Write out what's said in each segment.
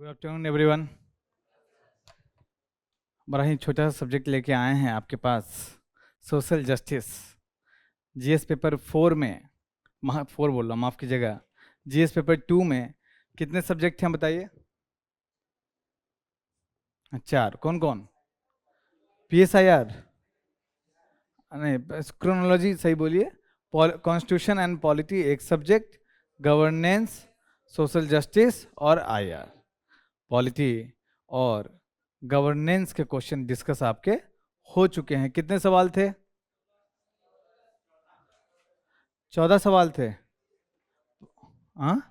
Good afternoon everyone. बड़ा ही छोटा सा सब्जेक्ट लेके आए हैं आपके पास, सोशल जस्टिस। जीएस पेपर 4 में, 4 बोल रहा हूँ, माफ़ कीजिएगा, जीएस पेपर 2 में कितने सब्जेक्ट हैं बताइए? 4। कौन कौन? पीएसआईआर नहीं, क्रोनोलॉजी सही बोलिए। कॉन्स्टिट्यूशन एंड पॉलिटी एक सब्जेक्ट, गवर्नेंस, सोशल जस्टिस और आईआर। पॉलिटी और गवर्नेंस के क्वेश्चन डिस्कस आपके हो चुके हैं। कितने सवाल थे? 14 सवाल थे। हाँ,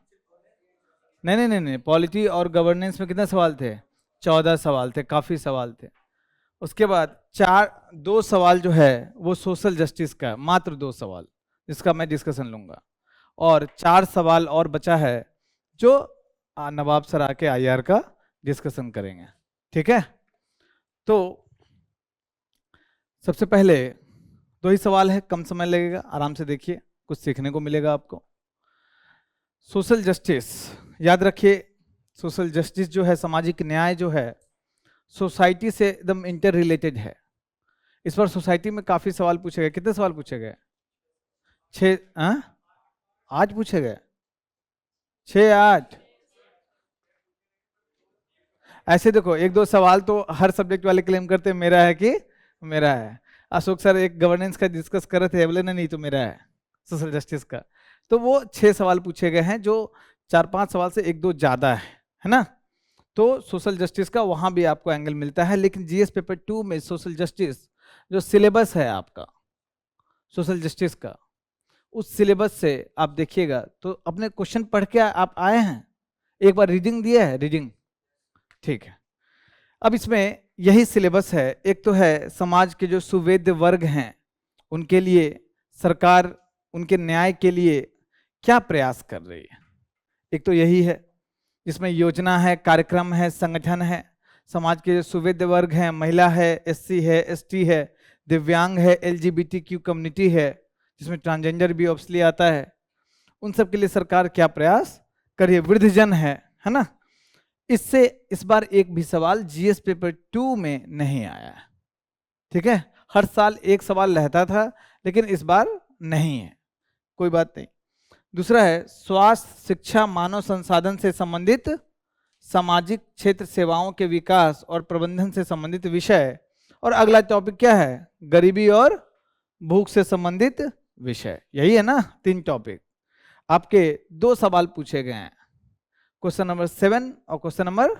नहीं, पॉलिटी और गवर्नेंस में कितने सवाल थे? 14 सवाल थे, काफ़ी सवाल थे। उसके बाद 2 सवाल जो है वो सोशल जस्टिस का, मात्र 2 सवाल जिसका मैं डिस्कशन लूँगा, और 4 सवाल और बचा है जो नवाब सर आके आईआर का डिस्कशन करेंगे। ठीक है, तो सबसे पहले 2 ही सवाल है, कम समय लगेगा, आराम से देखिए, कुछ सीखने को मिलेगा आपको। सोशल जस्टिस याद रखिए, सोशल जस्टिस जो है, सामाजिक न्याय जो है, सोसाइटी से एकदम इंटर रिलेटेड है। इस बार सोसाइटी में काफी सवाल पूछे गए। कितने सवाल पूछे गए? 6। आज पूछे गए 6 8। ऐसे देखो, 1-2 सवाल तो हर सब्जेक्ट वाले क्लेम करते हैं मेरा है कि मेरा है। अशोक सर एक गवर्नेंस का डिस्कस कर रहे थे, बोले नहीं तो मेरा है सोशल जस्टिस का। तो वो 6 सवाल पूछे गए हैं, जो 4-5 सवाल से 1-2 ज्यादा है ना। तो सोशल जस्टिस का वहां भी आपको एंगल मिलता है, लेकिन जीएस पेपर 2 में सोशल जस्टिस जो सिलेबस है आपका सोशल जस्टिस का, उस सिलेबस से आप देखिएगा तो अपने क्वेश्चन पढ़ के आप आए हैं, एक बार रीडिंग दिया है, रीडिंग ठीक है। अब इसमें यही सिलेबस है। एक तो है समाज के जो सुवेद्य वर्ग हैं उनके लिए सरकार उनके न्याय के लिए क्या प्रयास कर रही है, एक तो यही है, जिसमें योजना है, कार्यक्रम है, संगठन है। समाज के जो सुवेद्य वर्ग हैं, महिला है, एससी है, एसटी है, दिव्यांग है, एलजीबीटीक्यू कम्युनिटी है, जिसमें ट्रांसजेंडर भी ऑब्वियसली आता है, उन सब के लिए सरकार क्या प्रयास कर रही है। वृद्धजन है ना। इससे इस बार एक भी सवाल जीएस पेपर 2 में नहीं आया है। ठीक है, हर साल एक सवाल रहता था, लेकिन इस बार नहीं है, कोई बात नहीं। दूसरा है स्वास्थ्य, शिक्षा, मानव संसाधन से संबंधित सामाजिक क्षेत्र सेवाओं के विकास और प्रबंधन से संबंधित विषय। और अगला टॉपिक क्या है? गरीबी और भूख से संबंधित विषय। यही है ना, 3 टॉपिक। आपके 2 सवाल पूछे गए हैं, क्वेश्चन नंबर 7 और क्वेश्चन नंबर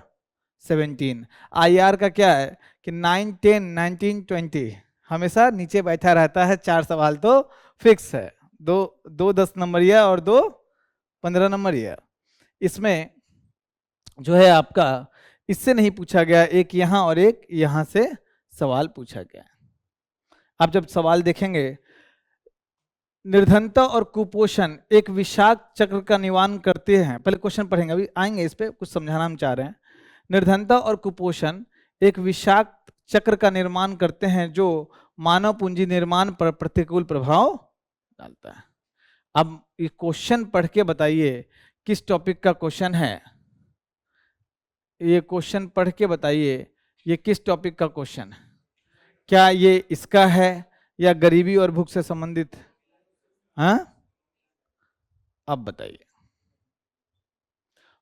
17। आईआर का क्या है कि 9, 10, 19, 20 हमेशा नीचे बैठा रहता है। 4 सवाल तो फिक्स है, 2 10 नंबरिया और 2 15 नंबरिया। इसमें जो है आपका इससे नहीं पूछा गया, एक यहाँ और एक यहाँ से सवाल पूछा गया। आप जब सवाल देखेंगे, निर्धनता और कुपोषण एक विषाक्त चक्र का निवारण करते हैं। पहले क्वेश्चन पढ़ेंगे, अभी आएंगे इस पे, कुछ समझाना हम चाह रहे हैं। निर्धनता और कुपोषण एक विषाक्त चक्र का निर्माण करते हैं जो मानव पूंजी निर्माण पर प्रतिकूल प्रभाव डालता है। अब ये क्वेश्चन पढ़ के बताइए किस टॉपिक का क्वेश्चन है। ये क्वेश्चन पढ़ के बताइए ये किस टॉपिक का क्वेश्चन है? क्या ये इसका है या गरीबी और भूख से संबंधित? हाँ, अब बताइए।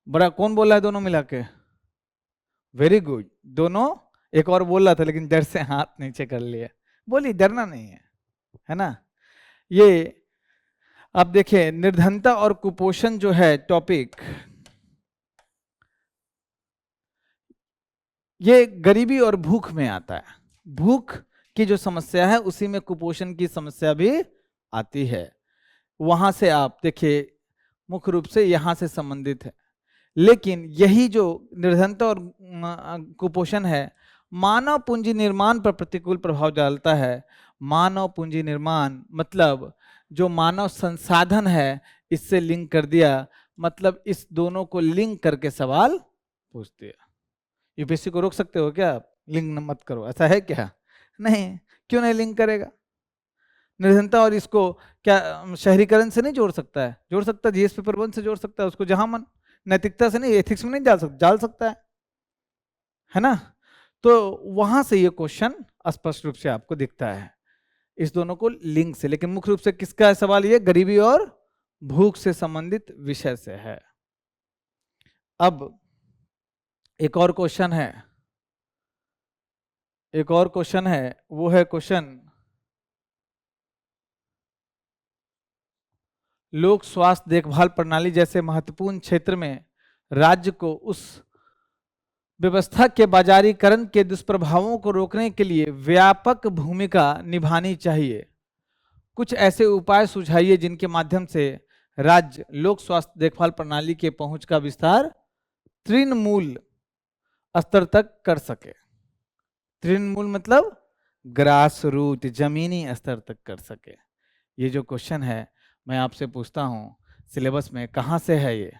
बड़ा कौन बोला है दोनों मिला के? वेरी गुड, दोनों। एक और बोल रहा था लेकिन डर से हाथ नीचे कर लिया। बोलिए, डरना नहीं है ना? ये अब देखिए, निर्धनता और कुपोषण जो है टॉपिक, ये गरीबी और भूख में आता है। भूख की जो समस्या है उसी में कुपोषण की समस्या भी आती है। वहां से आप देखिए, मुख्य रूप से यहां से संबंधित है। लेकिन यही जो निर्धनता और कुपोषण है, मानव पूंजी निर्माण पर प्रतिकूल प्रभाव डालता है। मानव पूंजी निर्माण मतलब जो मानव संसाधन है, इससे लिंक कर दिया, मतलब इस दोनों को लिंक करके सवाल पूछ दिया। यूपीएससी को रोक सकते हो क्या आप? लिंक मत करो, ऐसा है क्या? नहीं, क्यों नहीं लिंक करेगा? निर्धनता और इसको क्या शहरीकरण से नहीं जोड़ सकता है? जोड़ सकता है, जीएस पेपर 1 से जोड़ सकता है उसको, जहां मन। नैतिकता से नहीं, एथिक्स में नहीं डाल सकता है ना? तो वहां से ये क्वेश्चन स्पष्ट रूप से आपको दिखता है, इस दोनों को लिंक से। लेकिन मुख्य रूप से किसका है सवाल? ये गरीबी और भूख से संबंधित विषय से है। अब एक और क्वेश्चन है, वो है क्वेश्चन लोक स्वास्थ्य देखभाल प्रणाली जैसे महत्वपूर्ण क्षेत्र में राज्य को उस व्यवस्था के बाजारीकरण के दुष्प्रभावों को रोकने के लिए व्यापक भूमिका निभानी चाहिए। कुछ ऐसे उपाय सुझाइए जिनके माध्यम से राज्य लोक स्वास्थ्य देखभाल प्रणाली के पहुंच का विस्तार तृणमूल स्तर तक कर सके। तृणमूल मतलब ग्रास रूट, जमीनी स्तर तक कर सके। ये जो क्वेश्चन है, मैं आपसे पूछता हूं, सिलेबस में कहां से है? ये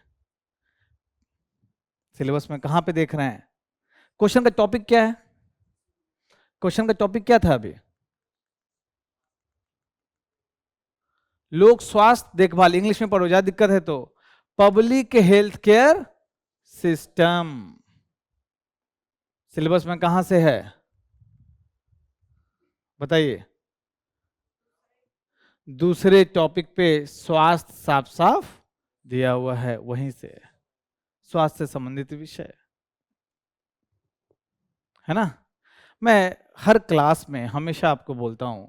सिलेबस में कहां पे देख रहे हैं? क्वेश्चन का टॉपिक क्या है? क्वेश्चन का टॉपिक क्या था अभी? लोक स्वास्थ्य देखभाल। इंग्लिश में पढ़ो, ज्यादा दिक्कत है तो। Public health care system. Syllabus में कहां से है बताइए? दूसरे टॉपिक पे स्वास्थ्य साफ साफ दिया हुआ है, वहीं से स्वास्थ्य से संबंधित विषय है ना? मैं हर क्लास में हमेशा आपको बोलता हूं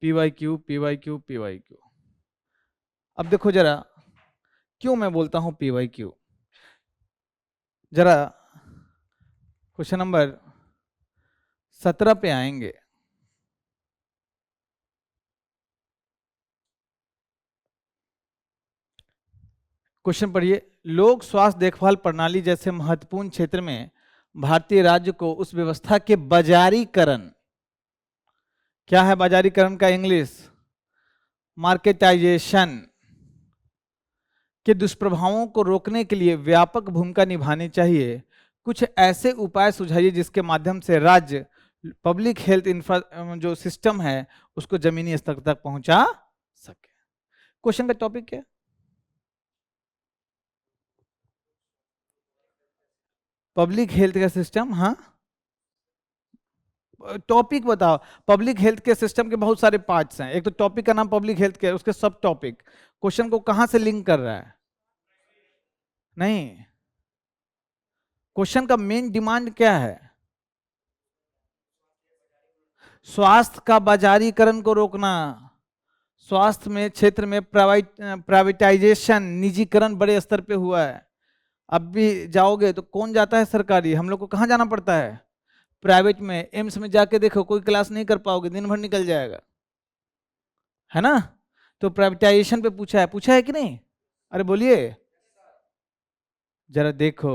पीवाईक्यू पीवाईक्यू पीवाईक्यू। अब देखो जरा, क्यों मैं बोलता हूं पीवाईक्यू? जरा क्वेश्चन नंबर 17 पे आएंगे। क्वेश्चन पढ़िए। लोक स्वास्थ्य देखभाल प्रणाली जैसे महत्वपूर्ण क्षेत्र में भारतीय राज्य को उस व्यवस्था के बाजारीकरण, क्या है बाजारीकरण का इंग्लिश? मार्केटाइजेशन के दुष्प्रभावों को रोकने के लिए व्यापक भूमिका निभानी चाहिए। कुछ ऐसे उपाय सुझाइए जिसके माध्यम से राज्य पब्लिक हेल्थ इंफ्रा जो सिस्टम है उसको जमीनी स्तर तक पहुंचा सके। क्वेश्चन का टॉपिक क्या? पब्लिक हेल्थ का सिस्टम। हाँ, टॉपिक बताओ। पब्लिक हेल्थ केयर सिस्टम के बहुत सारे पार्ट्स हैं। एक तो टॉपिक का नाम पब्लिक हेल्थ केयर, उसके सब टॉपिक। क्वेश्चन को कहां से लिंक कर रहा है? नहीं, क्वेश्चन का मेन डिमांड क्या है? स्वास्थ्य का बाजारीकरण को रोकना। स्वास्थ्य में क्षेत्र में प्राइवेटाइजेशन, निजीकरण बड़े स्तर पे हुआ है। अब भी जाओगे तो कौन जाता है सरकारी? हम लोग को कहाँ जाना पड़ता है? प्राइवेट में। एम्स में जाके देखो, कोई क्लास नहीं कर पाओगे, दिन भर निकल जाएगा, है ना? तो प्राइवेटाइजेशन पे पूछा है कि नहीं? अरे बोलिए जरा। देखो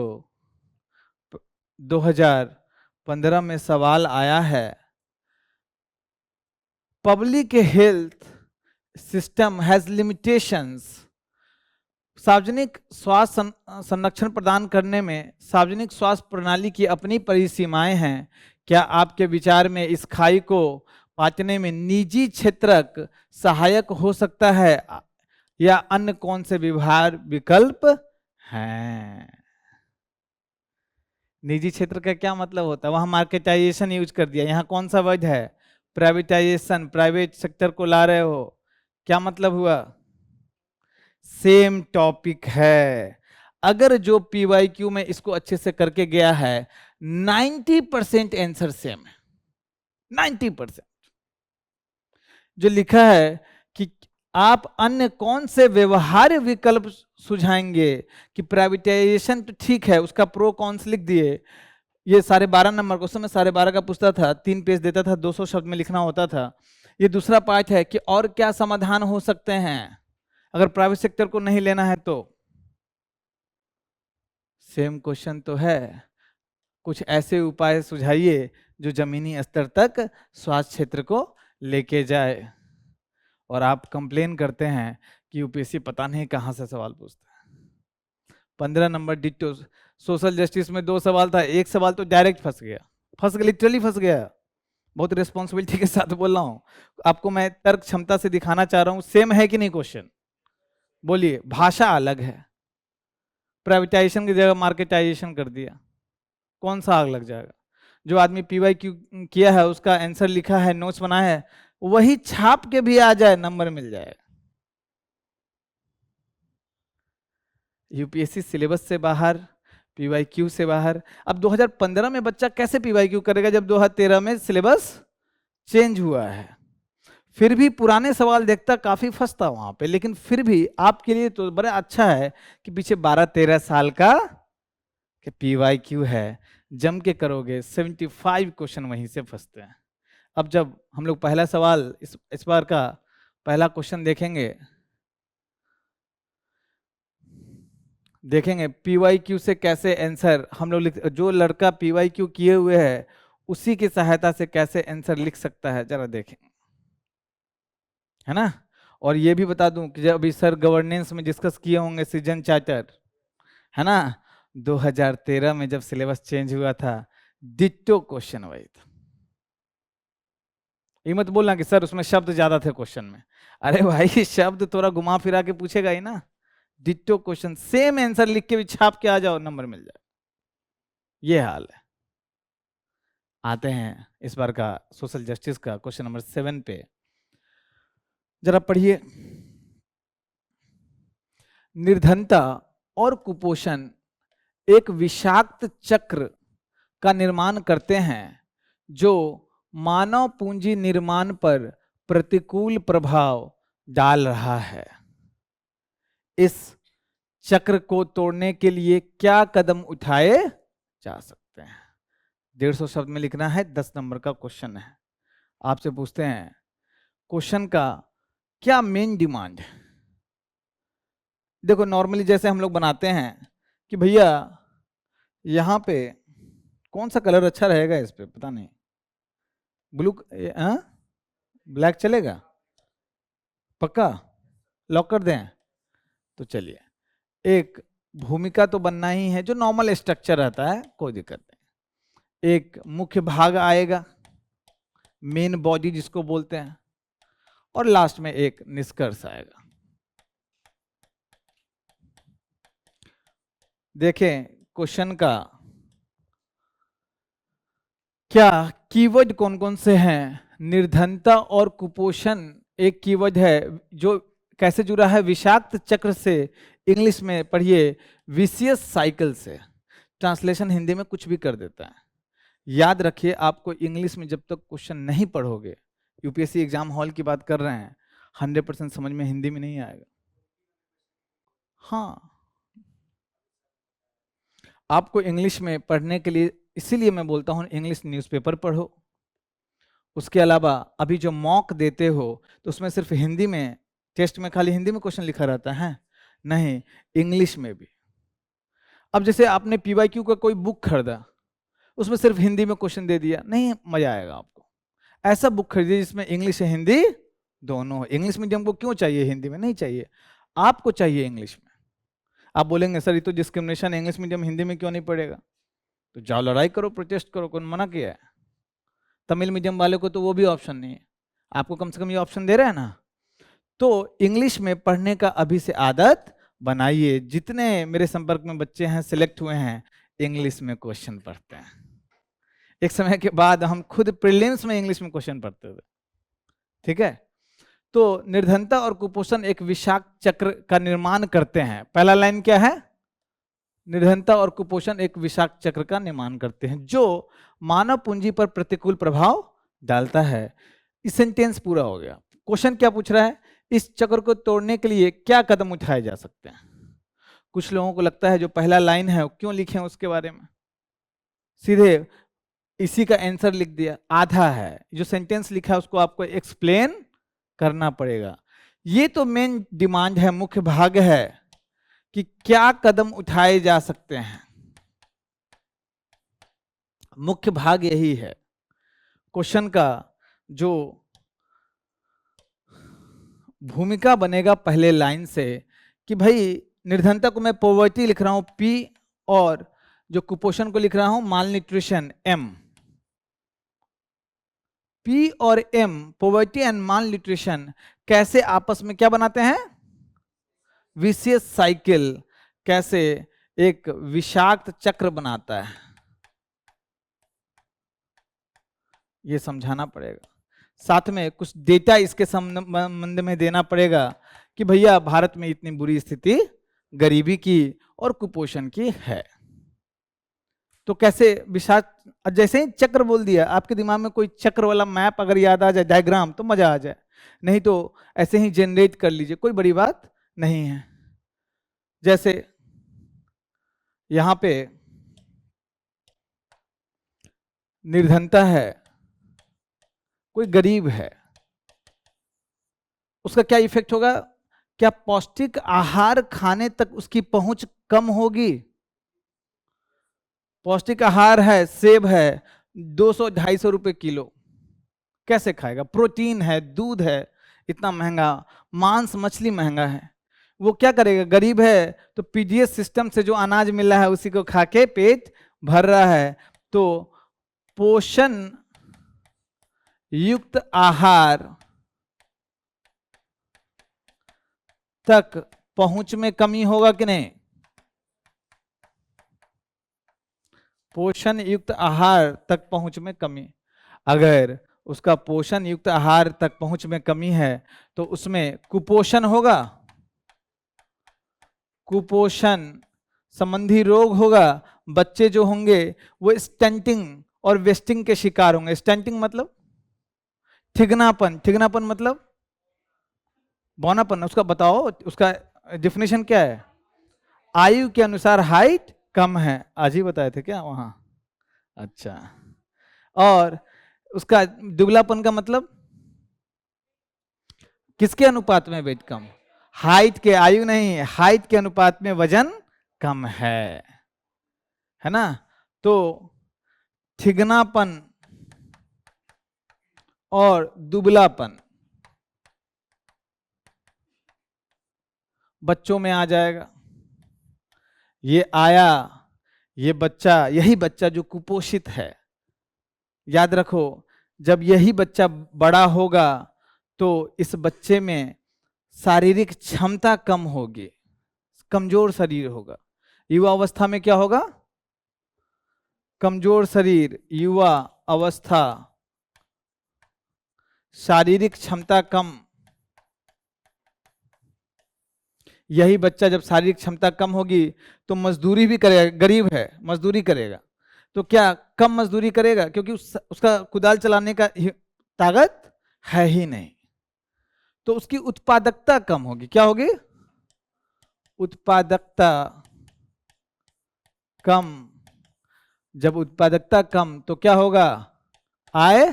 2015 में सवाल आया है, public health system has limitations. सार्वजनिक स्वास्थ्य संरक्षण प्रदान करने में सार्वजनिक स्वास्थ्य प्रणाली की अपनी परिसीमाएं हैं। क्या आपके विचार में इस खाई को पाटने में निजी क्षेत्रक सहायक हो सकता है या अन्य कौन से विकल्प हैं? निजी क्षेत्र का क्या मतलब होता है, वहां मार्केटाइजेशन यूज कर दिया, यहाँ कौन सा वर्ड है, प्राइवेटाइजेशन, प्राइवेट सेक्टर को ला रहे हो, क्या मतलब हुआ, सेम टॉपिक है। अगर जो पीवाईक्यू में इसको अच्छे से करके गया है 90% आंसर सेम है, 90%। जो लिखा है कि आप अन्य कौन से व्यवहार्य विकल्प सुझाएंगे, कि प्राइवेटाइजेशन तो ठीक है, उसका प्रो कॉन्स लिख दिए। ये 12.5 नंबर क्वेश्चन में 12.5 का पूछता था, 3 पेज देता था, 200 शब्द में लिखना होता था। ये दूसरा पार्ट है कि और क्या समाधान हो सकते हैं अगर प्राइवेट सेक्टर को नहीं लेना है तो। सेम क्वेश्चन तो है, कुछ ऐसे उपाय सुझाइए जो जमीनी स्तर तक स्वास्थ्य क्षेत्र को लेके जाए। और आप कंप्लेन करते हैं कि यूपीएससी पता नहीं कहां से सवाल पूछता है। 15 नंबर डिट्टो, सोशल जस्टिस में 2 सवाल था, एक सवाल तो डायरेक्ट फंस गया, लिटरली फंस गया। बहुत रिस्पॉन्सिबिलिटी के साथ बोल रहा हूँ, आपको मैं तर्क क्षमता से दिखाना चाह रहा हूँ सेम है कि नहीं क्वेश्चन, बोलिए। भाषा अलग है, प्राइवेटाइजेशन की जगह मार्केटाइजेशन कर दिया, कौन सा आग लग जाएगा। जो आदमी पीवाईक्यू किया है उसका आंसर लिखा है, नोट्स बना है, वही छाप के भी आ जाए, नंबर मिल जाएगा। यूपीएससी सिलेबस से बाहर, पीवाईक्यू से बाहर। अब 2015 में बच्चा कैसे पीवाईक्यू करेगा जब 2013 में सिलेबस चेंज हुआ है। फिर भी पुराने सवाल देखता, काफी फंसता वहां पे, लेकिन फिर भी आपके लिए तो बड़ा अच्छा है कि पीछे 12-13 साल का पीवाईक्यू है, जम के करोगे 75 क्वेश्चन वहीं से फंसते हैं। अब जब हम लोग पहला सवाल इस बार का पहला क्वेश्चन देखेंगे पीवाईक्यू से कैसे आंसर हम लोग जो लड़का पीवाईक्यू किए हुए है उसी की सहायता से कैसे आंसर लिख सकता है, जरा देखें, है ना। और ये भी बता दूं कि जब अभी सर गवर्नेंस में डिस्कस किए होंगे सीजन चार्टर, है ना, 2013 में जब सिलेबस चेंज हुआ था डिट्टो क्वेश्चन वही था। ये मत बोलना कि सर उसमें शब्द ज्यादा थे क्वेश्चन में, अरे भाई शब्द थोड़ा घुमा फिरा के पूछेगा ही ना। डिट्टो क्वेश्चन, सेम आंसर लिख के भी छाप के आ जाओ, नंबर मिल जाए, ये हाल है। आते हैं इस बार का सोशल जस्टिस का क्वेश्चन नंबर 7 पे, जरा पढ़िए। निर्धनता और कुपोषण एक विषाक्त चक्र का निर्माण करते हैं जो मानव पूंजी निर्माण पर प्रतिकूल प्रभाव डाल रहा है। इस चक्र को तोड़ने के लिए क्या कदम उठाए जा सकते हैं। 150 शब्द में लिखना है, 10 नंबर का क्वेश्चन है। आपसे पूछते हैं क्वेश्चन का क्या मेन डिमांड है। देखो नॉर्मली जैसे हम लोग बनाते हैं कि भैया यहाँ पे कौन सा कलर अच्छा रहेगा, इस पे पता नहीं, ब्लू, ब्लैक चलेगा, पक्का लॉक कर दें। तो चलिए, एक भूमिका तो बनना ही है, जो नॉर्मल स्ट्रक्चर रहता है, कोई दिक्कत नहीं। एक मुख्य भाग आएगा, मेन बॉडी जिसको बोलते हैं, और लास्ट में एक निष्कर्ष आएगा। देखें क्वेश्चन का क्या कीवर्ड कौन कौन से हैं। निर्धनता और कुपोषण एक कीवर्ड है जो कैसे जुड़ा है, विषाक्त चक्र से, इंग्लिश में पढ़िए विशियस साइकिल से। ट्रांसलेशन हिंदी में कुछ भी कर देता है। याद रखिए, आपको इंग्लिश में जब तक क्वेश्चन नहीं पढ़ोगे, यूपीएससी एग्जाम हॉल की बात कर रहे हैं, 100% समझ में हिंदी में नहीं आएगा। हाँ, आपको इंग्लिश में पढ़ने के लिए, इसीलिए मैं बोलता हूँ इंग्लिश न्यूज़पेपर पढ़ो। उसके अलावा अभी जो मॉक देते हो तो उसमें सिर्फ हिंदी में, टेस्ट में खाली हिंदी में क्वेश्चन लिखा रहता है, नहीं, इंग्लिश में भी। अब जैसे आपने पीवाईक्यू का कोई बुक खरीदा, उसमें सिर्फ हिंदी में क्वेश्चन दे दिया, नहीं मजा आएगा आपको। ऐसा बुक खरीदिए जिसमें इंग्लिश है हिंदी दोनों हो। इंग्लिश मीडियम को क्यों चाहिए, हिंदी में नहीं चाहिए, आपको चाहिए इंग्लिश में। आप बोलेंगे सर ये तो डिस्क्रिमिनेशन, इंग्लिश मीडियम हिंदी में क्यों नहीं पढ़ेगा, तो जाओ लड़ाई करो, प्रोटेस्ट करो, कौन मना किया है। तमिल मीडियम वाले को तो वो भी ऑप्शन नहीं है, आपको कम से कम ये ऑप्शन दे रहे हैं ना। तो इंग्लिश में पढ़ने का अभी से आदत बनाइए। जितने मेरे संपर्क में बच्चे हैं, सिलेक्ट हुए हैं, इंग्लिश में क्वेश्चन पढ़ते हैं। एक समय के बाद हम खुद प्रीलिम्स में इंग्लिश में क्वेश्चन पढ़ते थे, ठीक है। तो निर्धनता और कुपोषण एक विषाक्त चक्र का निर्माण करते हैं। पहला लाइन क्या है? निर्धनता और कुपोषण एक विषाक्त चक्र का निर्माण करते हैं जो मानव पूंजी पर प्रतिकूल प्रभाव डालता है। इस सेंटेंस पूरा हो गया। क्वेश्चन क्या पूछ रहा है? इस चक्र को तोड़ने के लिए क्या कदम उठाए जा सकते हैं? कुछ लोगों को लगता है जो पहला लाइन है क्यों लिखे हैं उसके बारे में, सीधे इसी का आंसर लिख दिया। आधा है जो सेंटेंस लिखा है उसको आपको एक्सप्लेन करना पड़ेगा। ये तो मेन डिमांड है, मुख्य भाग है कि क्या कदम उठाए जा सकते हैं। मुख्य भाग यही है क्वेश्चन का। जो भूमिका बनेगा पहले लाइन से कि भाई निर्धनता को मैं पॉवर्टी लिख रहा हूं P और जो कुपोषण को लिख रहा हूं माल न्यूट्रिशन M। P और M, poverty and mall nutrition, कैसे आपस में क्या बनाते हैं? विशियस साइकिल, कैसे एक विषाक्त चक्र बनाता है, ये समझाना पड़ेगा। साथ में कुछ डेटा इसके संबंध में देना पड़ेगा कि भैया भारत में इतनी बुरी स्थिति गरीबी की और कुपोषण की है। तो कैसे विषाक्त, जैसे ही चक्र बोल दिया आपके दिमाग में कोई चक्र वाला मैप अगर याद आ जाए, डायग्राम, तो मजा आ जाए। नहीं तो ऐसे ही जनरेट कर लीजिए, कोई बड़ी बात नहीं है। जैसे यहां पे निर्धनता है, कोई गरीब है, उसका क्या इफेक्ट होगा? क्या पौष्टिक आहार खाने तक उसकी पहुंच कम होगी? पौष्टिक आहार है, सेब है 200-250 रुपए किलो, कैसे खाएगा? प्रोटीन है, दूध है इतना महंगा, मांस मछली महंगा है, वो क्या करेगा? गरीब है तो पीडीएस सिस्टम से जो अनाज मिल रहा है उसी को खा के पेट भर रहा है। तो पोषण युक्त आहार तक पहुंच में कमी होगा कि नहीं? पोषण युक्त आहार तक पहुंच में कमी, अगर उसका पोषण युक्त आहार तक पहुंच में कमी है तो उसमें कुपोषण होगा, कुपोषण संबंधी रोग होगा। बच्चे जो होंगे वो स्टंटिंग और वेस्टिंग के शिकार होंगे। स्टंटिंग मतलब ठिगनापन, ठिगनापन मतलब बौनापन। उसका बताओ, उसका डिफिनेशन क्या है? आयु के अनुसार हाइट कम है, आज ही बताए थे क्या वहां? अच्छा। और उसका दुबलापन का मतलब किसके अनुपात में वेट कम? हाइट के, आयु नहीं, हाइट के अनुपात में वजन कम है ना। तो ठिगनापन और दुबलापन बच्चों में आ जाएगा। ये आया, ये बच्चा, यही बच्चा जो कुपोषित है, याद रखो जब यही बच्चा बड़ा होगा तो इस बच्चे में शारीरिक क्षमता कम होगी, कमजोर शरीर होगा। युवा अवस्था में क्या होगा? कमजोर शरीर, युवा अवस्था, शारीरिक क्षमता कम। यही बच्चा जब शारीरिक क्षमता कम होगी तो मजदूरी भी करेगा, गरीब है मजदूरी करेगा तो क्या कम मजदूरी करेगा? क्योंकि उसका कुदाल चलाने का ताकत है ही नहीं, तो उसकी उत्पादकता कम होगी। क्या होगी? उत्पादकता कम। जब उत्पादकता कम तो क्या होगा? आय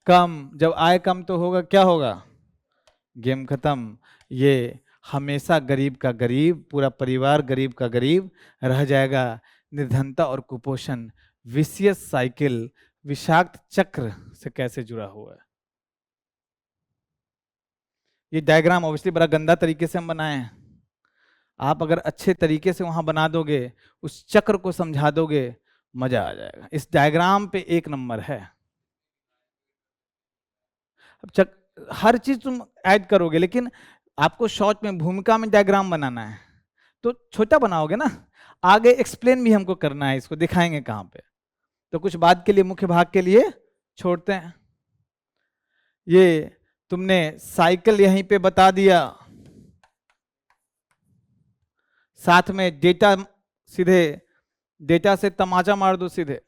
कम। जब आय कम तो होगा, क्या होगा? गेम खत्म। ये हमेशा गरीब का गरीब, पूरा परिवार गरीब का गरीब रह जाएगा। निर्धनता और कुपोषण विशियस साइकिल, विषाक्त चक्र से कैसे जुड़ा हुआ है? ये डायग्राम ऑब्वियसली बड़ा गंदा तरीके से हम बनाए हैं। आप अगर अच्छे तरीके से वहां बना दोगे, उस चक्र को समझा दोगे, मजा आ जाएगा। इस डायग्राम पे 1 नंबर है। अब हर चीज तुम ऐड करोगे, लेकिन आपको शॉर्ट में, भूमिका में डायग्राम बनाना है तो छोटा बनाओगे ना। आगे एक्सप्लेन भी हमको करना है, इसको दिखाएंगे कहाँ पे, तो कुछ बात के लिए मुख्य भाग के लिए छोड़ते हैं। ये तुमने साइकिल यहीं पे बता दिया, साथ में डेटा, सीधे डेटा से तमाचा मार दो सीधे।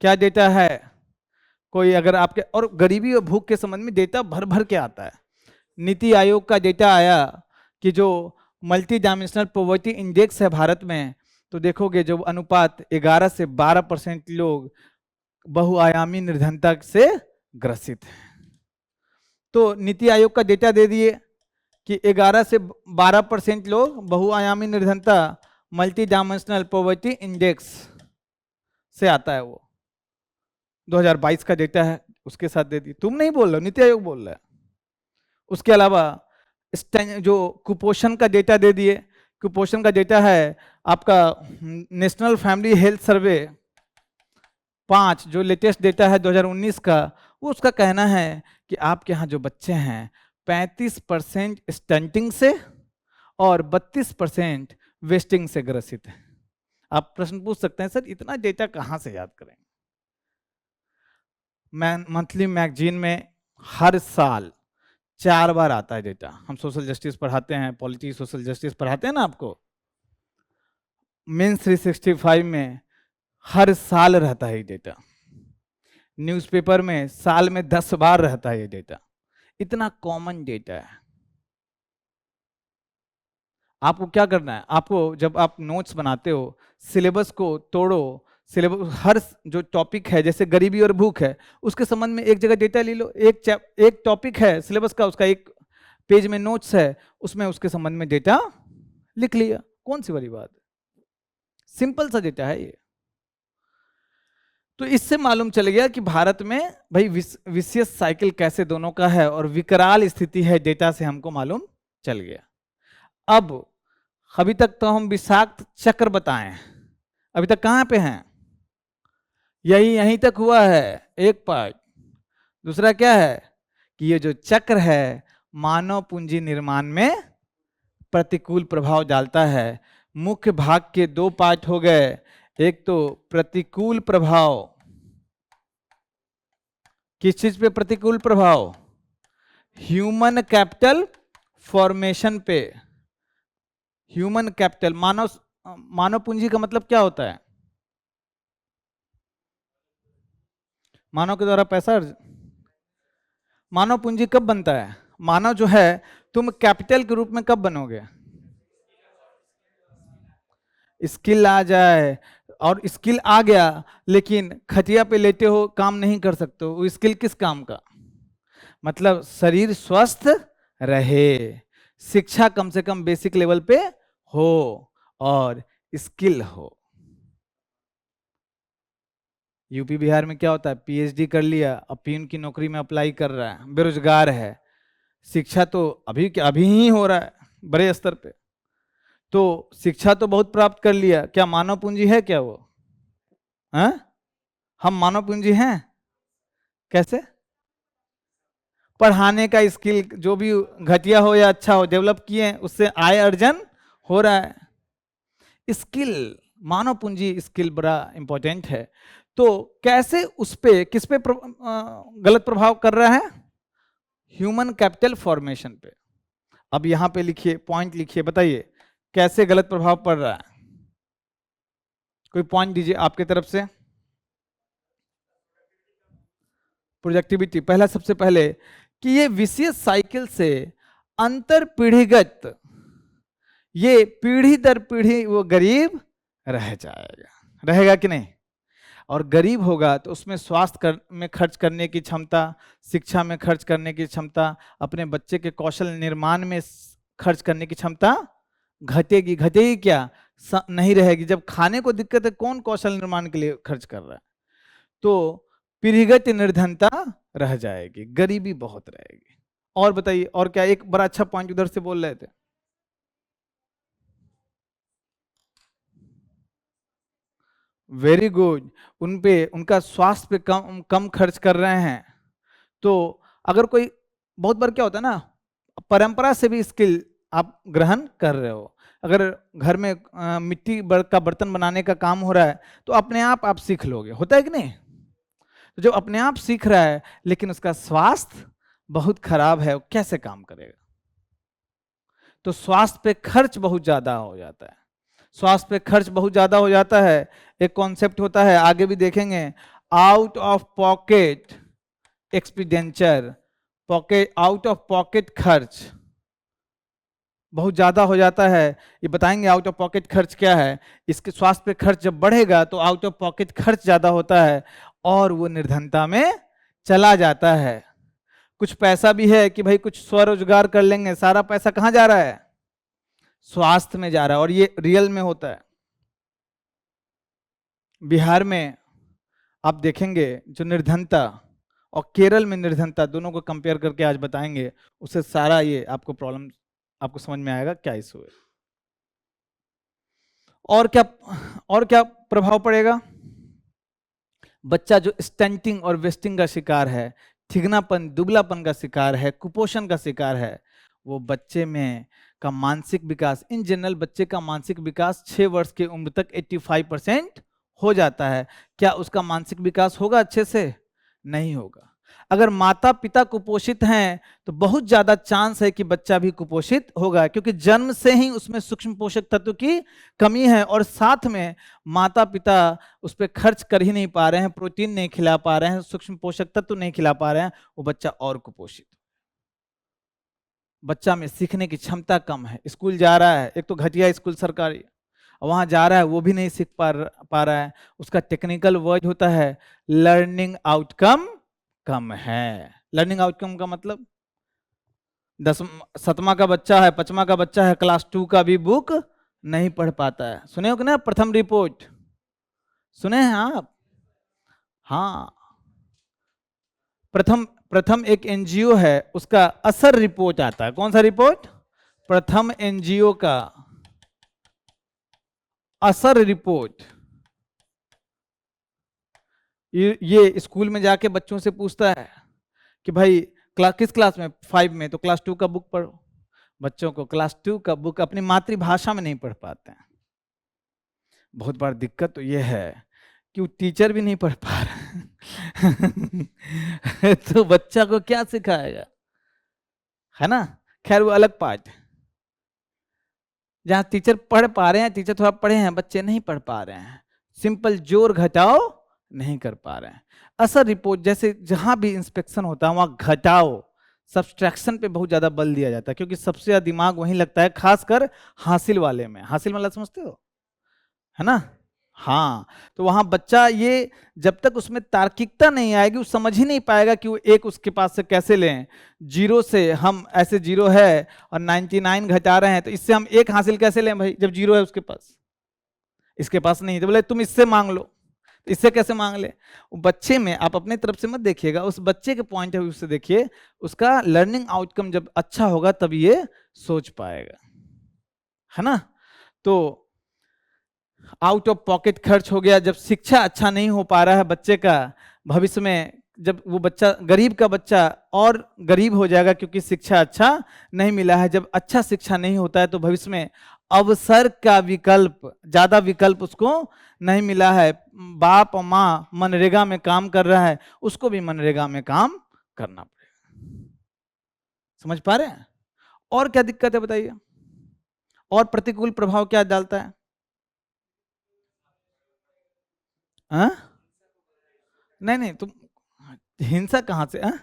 क्या डेटा है, कोई अगर आपके, और गरीबी और भूख के संबंध में डेटा भर भर के आता है। नीति आयोग का डेटा आया कि जो मल्टी डायमेंशनल पॉवर्टी इंडेक्स है भारत में, तो देखोगे जो अनुपात 11 से 12% लोग बहुआयामी निर्धनता से ग्रसित हैं। तो नीति आयोग का डेटा दे दिए कि 11 से 12% लोग बहुआयामी निर्धनता, मल्टी डायमेंशनल पॉवर्टी इंडेक्स से आता है, वो 2022 का डेटा है, उसके साथ दे दी। तुम नहीं बोल रहे हो, नीति आयोग बोल रहा है। उसके अलावा जो कुपोषण का डेटा दे दिए, कुपोषण का डेटा है आपका नेशनल फैमिली हेल्थ सर्वे 5, जो लेटेस्ट डेटा है 2019 का, वो उसका कहना है कि आपके यहाँ जो बच्चे हैं 35% स्टंटिंग से और 32% वेस्टिंग से ग्रसित है। आप प्रश्न पूछ सकते हैं, सर इतना डेटा कहाँ से याद करेंगे? मंथली मैगजीन में हर साल 4 बार आता है डेटा। हम सोशल जस्टिस पढ़ाते हैं, पॉलिटी सोशल जस्टिस पढ़ाते हैं ना आपको, मेंस 365 में हर साल रहता है ये डेटा। न्यूज़पेपर में साल में 10 बार रहता है ये डेटा। इतना कॉमन डेटा है। आपको क्या करना है, आपको जब आप नोट्स बनाते हो, सिलेबस को तोड़ो, सिलेबस हर जो टॉपिक है, जैसे गरीबी और भूख है, उसके संबंध में एक जगह डेटा ले लो, एक टॉपिक है सिलेबस का, उसका एक पेज में नोट्स है, उसमें उसके संबंध में डेटा लिख लिया। कौन सी बड़ी बात है, सिंपल सा डेटा है ये। तो इससे मालूम चल गया कि भारत में भाई विशेष साइकिल कैसे दोनों का है और विकराल स्थिति है, डेटा से हमको मालूम चल गया। अब अभी तक तो हम विषाक्त चक्र बताएं, अभी तक कहां पे हैं, यहीं तक हुआ है एक पार्ट। दूसरा क्या है कि ये जो चक्र है मानव पूंजी निर्माण में प्रतिकूल प्रभाव डालता है। मुख्य भाग के 2 पार्ट हो गए, एक तो प्रतिकूल प्रभाव, किस चीज पे प्रतिकूल प्रभाव, ह्यूमन कैपिटल फॉर्मेशन पे। ह्यूमन कैपिटल, मानव पूंजी का मतलब क्या होता है, मानव के द्वारा पैसा। मानव पूंजी कब बनता है, मानव जो है तुम कैपिटल के रूप में कब बनोगे, स्किल आ जाए, और स्किल आ गया लेकिन खटिया पे लेटे हो काम नहीं कर सकते हो, वो स्किल किस काम का, मतलब शरीर स्वस्थ रहे, शिक्षा कम से कम बेसिक लेवल पे हो और स्किल हो। यूपी बिहार में क्या होता है, पीएचडी कर लिया, अब पीएन की नौकरी में अप्लाई कर रहा है, बेरोजगार है, शिक्षा तो अभी ही हो रहा है बड़े स्तर पे, तो शिक्षा तो बहुत प्राप्त कर लिया, क्या मानव पूंजी है क्या वो, हैं? हम मानव पूंजी हैं कैसे, पढ़ाने का स्किल जो भी घटिया हो या अच्छा हो डेवलप किए, उससे आय अर्जन हो रहा है। स्किल, मानव पूंजी स्किल बड़ा इंपॉर्टेंट है। तो कैसे उस पे किस पे गलत प्रभाव कर रहा है, ह्यूमन कैपिटल फॉर्मेशन पे। अब यहां पे लिखिए, पॉइंट लिखिए, बताइए कैसे गलत प्रभाव पड़ रहा है, कोई पॉइंट दीजिए आपके तरफ से। प्रोडक्टिविटी पहला, सबसे पहले कि ये विशेष साइकिल से अंतर पीढ़ीगत, ये पीढ़ी दर पीढ़ी वो गरीब रह जाएगा, रहेगा कि नहीं, और गरीब होगा तो उसमें स्वास्थ्य में खर्च करने की क्षमता, शिक्षा में खर्च करने की क्षमता, अपने बच्चे के कौशल निर्माण में खर्च करने की क्षमता घटेगी। घटेगी क्या, नहीं रहेगी। जब खाने को दिक्कत है कौन कौशल निर्माण के लिए खर्च कर रहा है, तो पीढ़ीगत निर्धनता रह जाएगी, गरीबी बहुत रहेगी। और बताइए, और क्या, एक बड़ा अच्छा पॉइंट उधर से बोल रहे थे, वेरी गुड, उन पे उनका स्वास्थ्य पे कम खर्च कर रहे हैं। तो अगर कोई, बहुत बार क्या होता है ना, परंपरा से भी स्किल आप ग्रहण कर रहे हो, अगर घर में मिट्टी का बर्तन बनाने का काम हो रहा है तो अपने आप सीख लोगे, होता है कि नहीं? तो जब अपने आप सीख रहा है लेकिन उसका स्वास्थ्य बहुत खराब है, वो कैसे काम करेगा? तो स्वास्थ्य पे खर्च बहुत ज्यादा हो जाता है, स्वास्थ्य पे खर्च बहुत ज्यादा हो जाता है। एक कॉन्सेप्ट होता है, आगे भी देखेंगे, out of pocket expenditure, pocket out of pocket खर्च बहुत ज्यादा हो जाता है। ये बताएंगे आउट ऑफ पॉकेट खर्च क्या है। इसके स्वास्थ्य पे खर्च जब बढ़ेगा तो आउट ऑफ पॉकेट खर्च ज्यादा होता है और वो निर्धनता में चला जाता है। कुछ पैसा भी है कि भाई कुछ स्वरोजगार कर लेंगे, सारा पैसा कहाँ जा रहा है? स्वास्थ्य में जा रहा है, और ये रियल में होता है। बिहार में आप देखेंगे जो निर्धनता और केरल में निर्धनता, दोनों को कंपेयर करके आज बताएंगे, उससे सारा ये आपको प्रॉब्लम आपको समझ में आएगा क्या इशू है और क्या प्रभाव पड़ेगा। बच्चा जो स्टंटिंग और वेस्टिंग का शिकार है, ठिगनापन दुबलापन का शिकार है, कुपोषण का शिकार है, वो बच्चे में का मानसिक विकास, इन जनरल बच्चे का मानसिक विकास 6 वर्ष की उम्र तक 85% हो जाता है। क्या उसका मानसिक विकास होगा अच्छे से? नहीं होगा। अगर माता पिता कुपोषित हैं तो बहुत ज्यादा चांस है कि बच्चा भी कुपोषित होगा, क्योंकि जन्म से ही उसमें सूक्ष्म पोषक तत्व की कमी है और साथ में माता पिता उस पर खर्च कर ही नहीं पा रहे हैं, प्रोटीन नहीं खिला पा रहे हैं, सूक्ष्म पोषक तत्व नहीं खिला पा रहे हैं, वो बच्चा और कुपोषित। बच्चा में सीखने की क्षमता कम है, स्कूल जा रहा है, एक तो घटिया स्कूल सरकारी, वहां जा रहा है वो भी नहीं सीख पा रहा है, उसका टेक्निकल वर्ड होता है लर्निंग आउटकम कम है। लर्निंग आउटकम का मतलब 7वां का बच्चा है, 5वां का बच्चा है, क्लास 2 का भी बुक नहीं पढ़ पाता है। सुने हो कि ना प्रथम रिपोर्ट, सुने हैं आप? हाँ, प्रथम एक एनजीओ है, उसका असर रिपोर्ट आता है। कौन सा रिपोर्ट? प्रथम एनजीओ का असर रिपोर्ट। ये स्कूल में जाके बच्चों से पूछता है कि भाई किस क्लास में? 5 में, तो क्लास 2 का बुक पढ़ो। बच्चों को क्लास 2 का बुक अपनी मातृभाषा में नहीं पढ़ पाते हैं। बहुत बार दिक्कत तो ये है कि वो टीचर भी नहीं पढ़ पा रहा तो बच्चा को क्या सिखाएगा, है ना? खैर वो अलग पार्ट। जहां टीचर पढ़ पा रहे हैं, टीचर थोड़ा पढ़े हैं, बच्चे नहीं पढ़ पा रहे हैं, सिंपल जोड़ घटाओ नहीं कर पा रहे हैं। असर रिपोर्ट जैसे जहां भी इंस्पेक्शन होता है वहां घटाओ सब्सट्रैक्शन पे बहुत ज्यादा बल दिया जाता है, क्योंकि सबसे ज्यादा दिमाग वहीं लगता है, खासकर हासिल वाले में। हासिल वाला समझते हो, है ना? हाँ, तो वहां बच्चा ये जब तक उसमें तार्किकता नहीं आएगी वो समझ ही नहीं पाएगा कि वो एक उसके पास से कैसे लें। 0 से हम ऐसे 0 है और 99 घटा रहे हैं, तो इससे हम 1 हासिल कैसे लें भाई, जब 0 है उसके पास, इसके पास नहीं, तो बोले तुम इससे मांग लो, तो इससे कैसे मांग ले? बच्चे में आप अपने तरफ से मत देखिएगा, उस बच्चे के पॉइंट ऑफ व्यू से देखिए, उसका लर्निंग आउटकम जब अच्छा होगा तब ये सोच पाएगा, है ना? तो आउट ऑफ पॉकेट खर्च हो गया। जब शिक्षा अच्छा नहीं हो पा रहा है बच्चे का, भविष्य में जब वो बच्चा गरीब का बच्चा और गरीब हो जाएगा क्योंकि शिक्षा अच्छा नहीं मिला है। जब अच्छा शिक्षा नहीं होता है तो भविष्य में अवसर का विकल्प, ज्यादा विकल्प उसको नहीं मिला है। बाप और माँ मनरेगा में काम कर रहा है, उसको भी मनरेगा में काम करना पड़ेगा। समझ पा रहे हैं? और क्या दिक्कत है बताइए, और प्रतिकूल प्रभाव क्या डालता है? हाँ? नहीं नहीं, तुम हिंसा कहां से? हाँ?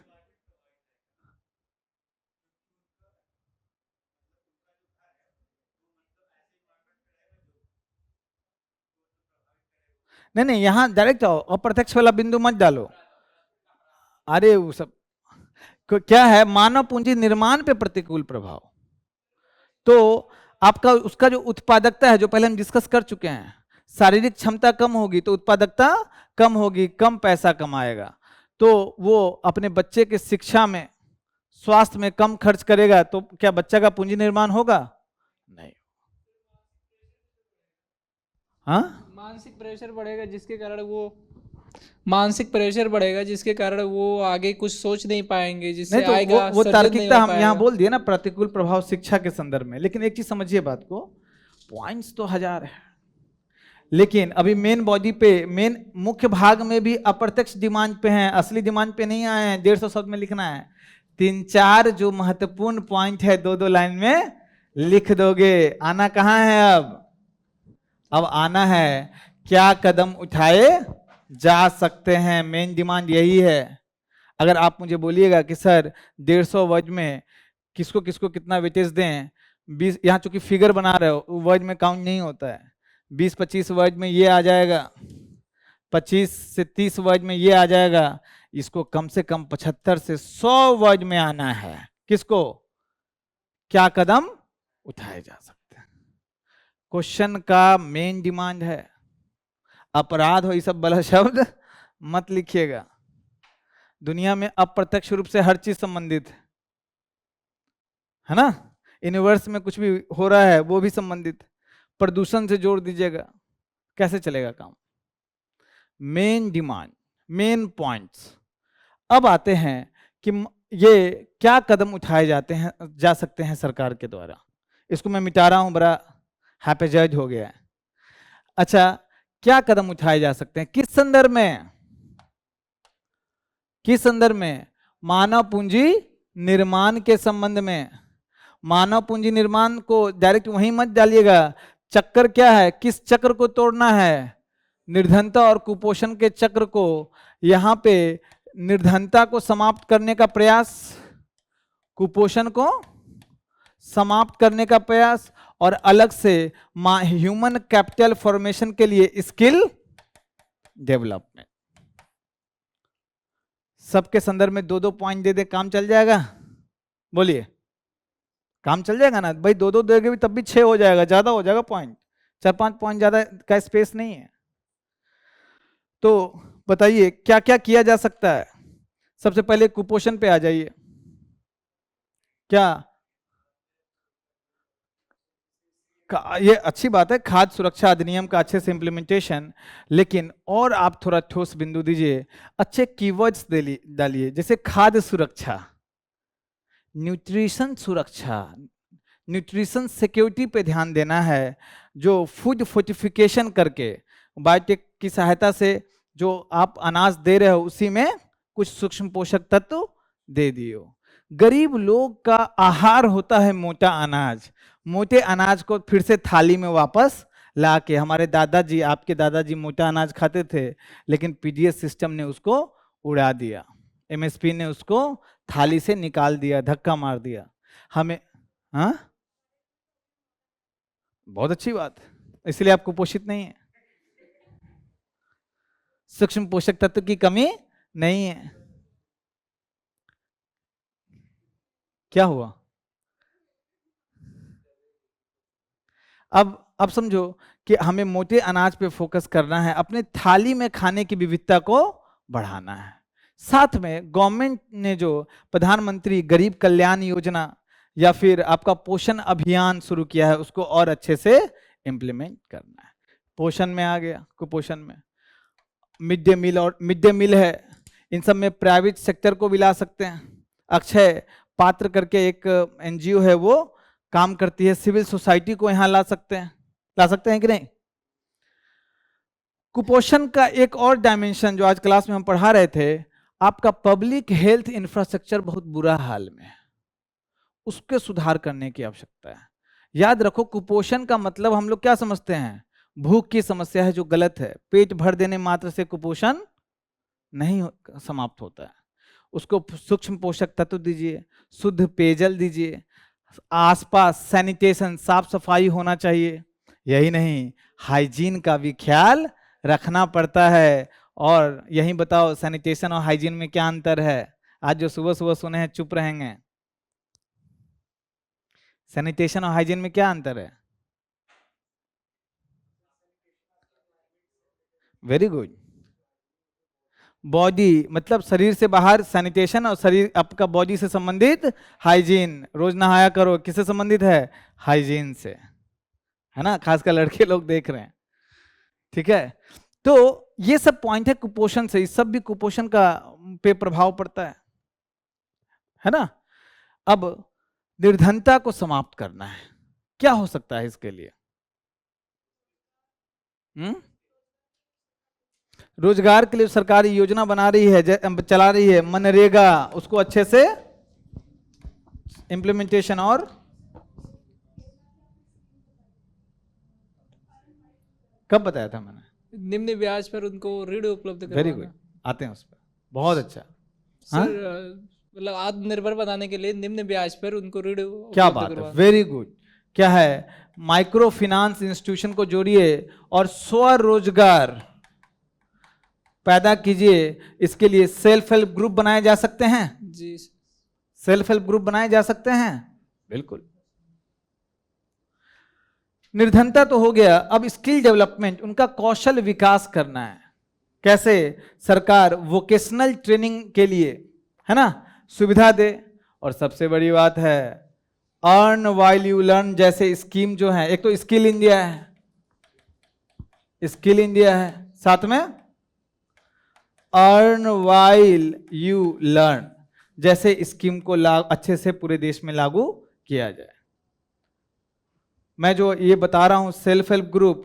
नहीं नहीं, यहां डायरेक्ट आओ, अप्रत्यक्ष वाला बिंदु मत डालो। अरे वो सब क्या है, मानव पूंजी निर्माण पे प्रतिकूल प्रभाव। तो आपका उसका जो उत्पादकता है, जो पहले हम डिस्कस कर चुके हैं, शारीरिक क्षमता कम होगी तो उत्पादकता कम होगी, कम पैसा कमाएगा, तो वो अपने बच्चे के शिक्षा में, स्वास्थ्य में कम खर्च करेगा, तो क्या बच्चा का पूंजी निर्माण होगा? नहीं। हाँ, मानसिक प्रेशर बढ़ेगा जिसके कारण वो मानसिक प्रेशर बढ़ेगा जिसके कारण वो आगे कुछ सोच नहीं पाएंगे, जिससे नहीं तो आएगा वो सर्जन नहीं तार्किकता हो हम यहाँ पाएगा। बोल दिए ना, प्रतिकूल प्रभाव शिक्षा के संदर्भ में। लेकिन एक चीज समझिए बात को, पॉइंट्स तो 1000 है, लेकिन अभी मेन बॉडी पे, मेन मुख्य भाग में भी अप्रत्यक्ष डिमांड पे हैं, असली डिमांड पे नहीं आए हैं। 150 शब्द में लिखना है। 3-4 जो महत्वपूर्ण पॉइंट है 2-2 लाइन में लिख दोगे। आना कहाँ है अब आना है क्या कदम उठाए जा सकते हैं। मेन डिमांड यही है। अगर आप मुझे बोलिएगा कि सर 150 वर्ड में किसको किसको कितना वेटेज दें, 20, यहाँ चूंकि फिगर बना रहे हो वर्ड में काउंट नहीं होता है, 20-25 वर्ड में ये आ जाएगा, 25 से 30 वर्ड में ये आ जाएगा, इसको कम से कम 75 से 100 वर्ड में आना है। किसको, क्या कदम उठाए जा सकते हैं। क्वेश्चन का मेन डिमांड है। अपराध हो ये सब बड़ा शब्द मत लिखिएगा। दुनिया में अप्रत्यक्ष रूप से हर चीज संबंधित है ना। यूनिवर्स में कुछ भी हो रहा है वो भी संबंधित। प्रदूषण से जोड़ दीजिएगा, कैसे चलेगा काम। Main demand, main points. अब आते हैं कि ये क्या कदम उठाए जा सकते हैं सरकार के द्वारा। इसको मैं मिटा रहा हूं, बड़ा हैपेजाइज हो गया है। अच्छा, क्या कदम उठाए जा सकते हैं, किस संदर्भ में, किस संदर्भ में? मानव पूंजी निर्माण के संबंध में। मानव पूंजी निर्माण को डायरेक्ट वहीं मत डालिएगा। चक्कर क्या है, किस चक्र को तोड़ना है? निर्धनता और कुपोषण के चक्र को। यहां पे निर्धनता को समाप्त करने का प्रयास, कुपोषण को समाप्त करने का प्रयास, और अलग से ह्यूमन कैपिटल फॉर्मेशन के लिए स्किल डेवलपमेंट। सबके संदर्भ में 2-2 पॉइंट दे दे, काम चल जाएगा? बोलिए, काम चल जाएगा ना भाई? 2-2 देंगे भी तब भी 6 हो जाएगा, ज्यादा हो जाएगा पॉइंट, 4-5 पॉइंट ज्यादा का स्पेस नहीं है। तो बताइए क्या क्या किया जा सकता है। सबसे पहले कुपोषण पे आ जाइए। क्या ये अच्छी बात है, खाद्य सुरक्षा अधिनियम का अच्छे से इम्प्लीमेंटेशन, लेकिन और आप थोड़ा ठोस बिंदु दीजिए, अच्छे कीवर्ड्स डालिए, जैसे खाद्य सुरक्षा, न्यूट्रिशन सुरक्षा, न्यूट्रिशन सिक्योरिटी पे ध्यान देना है। जो फूड फोर्टिफिकेशन करके बायोटेक की सहायता से जो आप अनाज दे रहे हो उसी में कुछ सूक्ष्म पोषक तत्व दे दियो। गरीब लोग का आहार होता है मोटा अनाज। मोटे अनाज को फिर से थाली में वापस ला के, हमारे दादाजी, आपके दादाजी मोटा अनाज खाते थे, लेकिन पीडीएस सिस्टम ने उसको उड़ा दिया, एमएसपी ने उसको थाली से निकाल दिया, धक्का मार दिया हमें। हाँ, बहुत अच्छी बात, इसलिए आप कुपोषित नहीं है, सूक्ष्म पोषक तत्व की कमी नहीं है। क्या हुआ? अब समझो कि हमें मोटे अनाज पे फोकस करना है, अपने थाली में खाने की विविधता को बढ़ाना है। साथ में गवर्नमेंट ने जो प्रधानमंत्री गरीब कल्याण योजना या फिर आपका पोषण अभियान शुरू किया है उसको और अच्छे से इम्प्लीमेंट करना है। पोषण में आ गया, कुपोषण में मिड डे मील, और मिड डे मील है, इन सब में प्राइवेट सेक्टर को भी ला सकते हैं। अक्षय पात्र करके एक एनजीओ है, वो काम करती है, सिविल सोसाइटी को यहां ला सकते हैं कि नहीं। कुपोषण का एक और डायमेंशन जो आज क्लास में हम पढ़ा रहे थे, आपका पब्लिक हेल्थ इंफ्रास्ट्रक्चर बहुत बुरा हाल में है, उसके सुधार करने की आवश्यकता है। याद रखो, कुपोषण का मतलब हम लोग क्या समझते हैं? भूख की समस्या है, जो गलत है। पेट भर देने मात्र से कुपोषण नहीं समाप्त होता है। उसको सूक्ष्म पोषक तत्व दीजिए, शुद्ध पेयजल दीजिए, आसपास सैनिटेशन, साफ सफाई होना चाहिए। यही नहीं, हाइजीन का भी ख्याल रखना पड़ता है। और यही बताओ, सैनिटेशन और हाइजीन में क्या अंतर है? आज जो सुबह सुबह सुने हैं चुप रहेंगे। सैनिटेशन और हाइजीन में क्या अंतर है? Very good. बॉडी मतलब शरीर से बाहर सैनिटेशन, और शरीर आपका बॉडी से संबंधित हाइजीन। रोज नहाया करो, किससे संबंधित है? हाइजीन से, है ना, खासकर लड़के लोग देख रहे हैं, ठीक है। तो ये सब पॉइंट है कुपोषण से, इस सब भी कुपोषण का पे प्रभाव पड़ता है ना। अब निर्धनता को समाप्त करना है, क्या हो सकता है इसके लिए? रोजगार के लिए सरकार योजना बना रही है, चला रही है, मनरेगा, उसको अच्छे से इम्प्लीमेंटेशन और कब बताया था मैंने? निम्न ब्याज पर उनको ऋण उपलब्ध वेरी करवाना। गुड, आते हैं उस पर, बहुत अच्छा। हाँ? सर मतलब आत्मनिर्भर बनाने के लिए निम्न ब्याज पर उनको ऋण क्या उपलब्ध बात है, करवाना। Very good. क्या है? माइक्रो फाइनेंस इंस्टीट्यूशन को जोड़िए और स्वरोजगार पैदा कीजिए। इसके लिए सेल्फ हेल्प ग्रुप बनाए जा सकते हैं। जी सेल्फ हेल्प ग्रुप बनाए जा सकते हैं, बिल्कुल। निर्धनता तो हो गया, अब स्किल डेवलपमेंट, उनका कौशल विकास करना है। कैसे? सरकार वोकेशनल ट्रेनिंग के लिए, है ना, सुविधा दे। और सबसे बड़ी बात है अर्न व्हाइल यू लर्न जैसे स्कीम जो है, एक तो स्किल इंडिया है, स्किल इंडिया है, साथ में अर्न व्हाइल यू लर्न जैसे स्कीम को अच्छे से पूरे देश में लागू किया जाए। मैं जो ये बता रहा हूं सेल्फ हेल्प ग्रुप,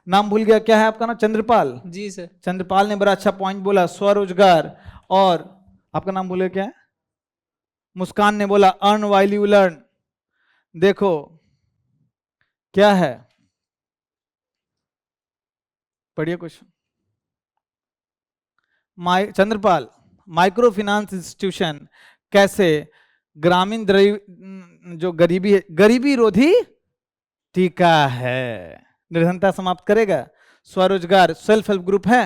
नाम भूल गया, क्या है आपका नाम? चंद्रपाल। जी सर। चंद्रपाल ने बड़ा अच्छा पॉइंट बोला, स्वरोजगार। और आपका नाम भूल गया, क्या है? मुस्कान ने बोला अर्न व्हाइल यू लर्न। देखो क्या है, पढ़िए question. Chandrapal, micro finance institution कैसे ग्रामीण जो गरीबी है, गरीबी रोधी टीका है, निर्धनता समाप्त करेगा। स्वरोजगार सेल्फ हेल्प ग्रुप है।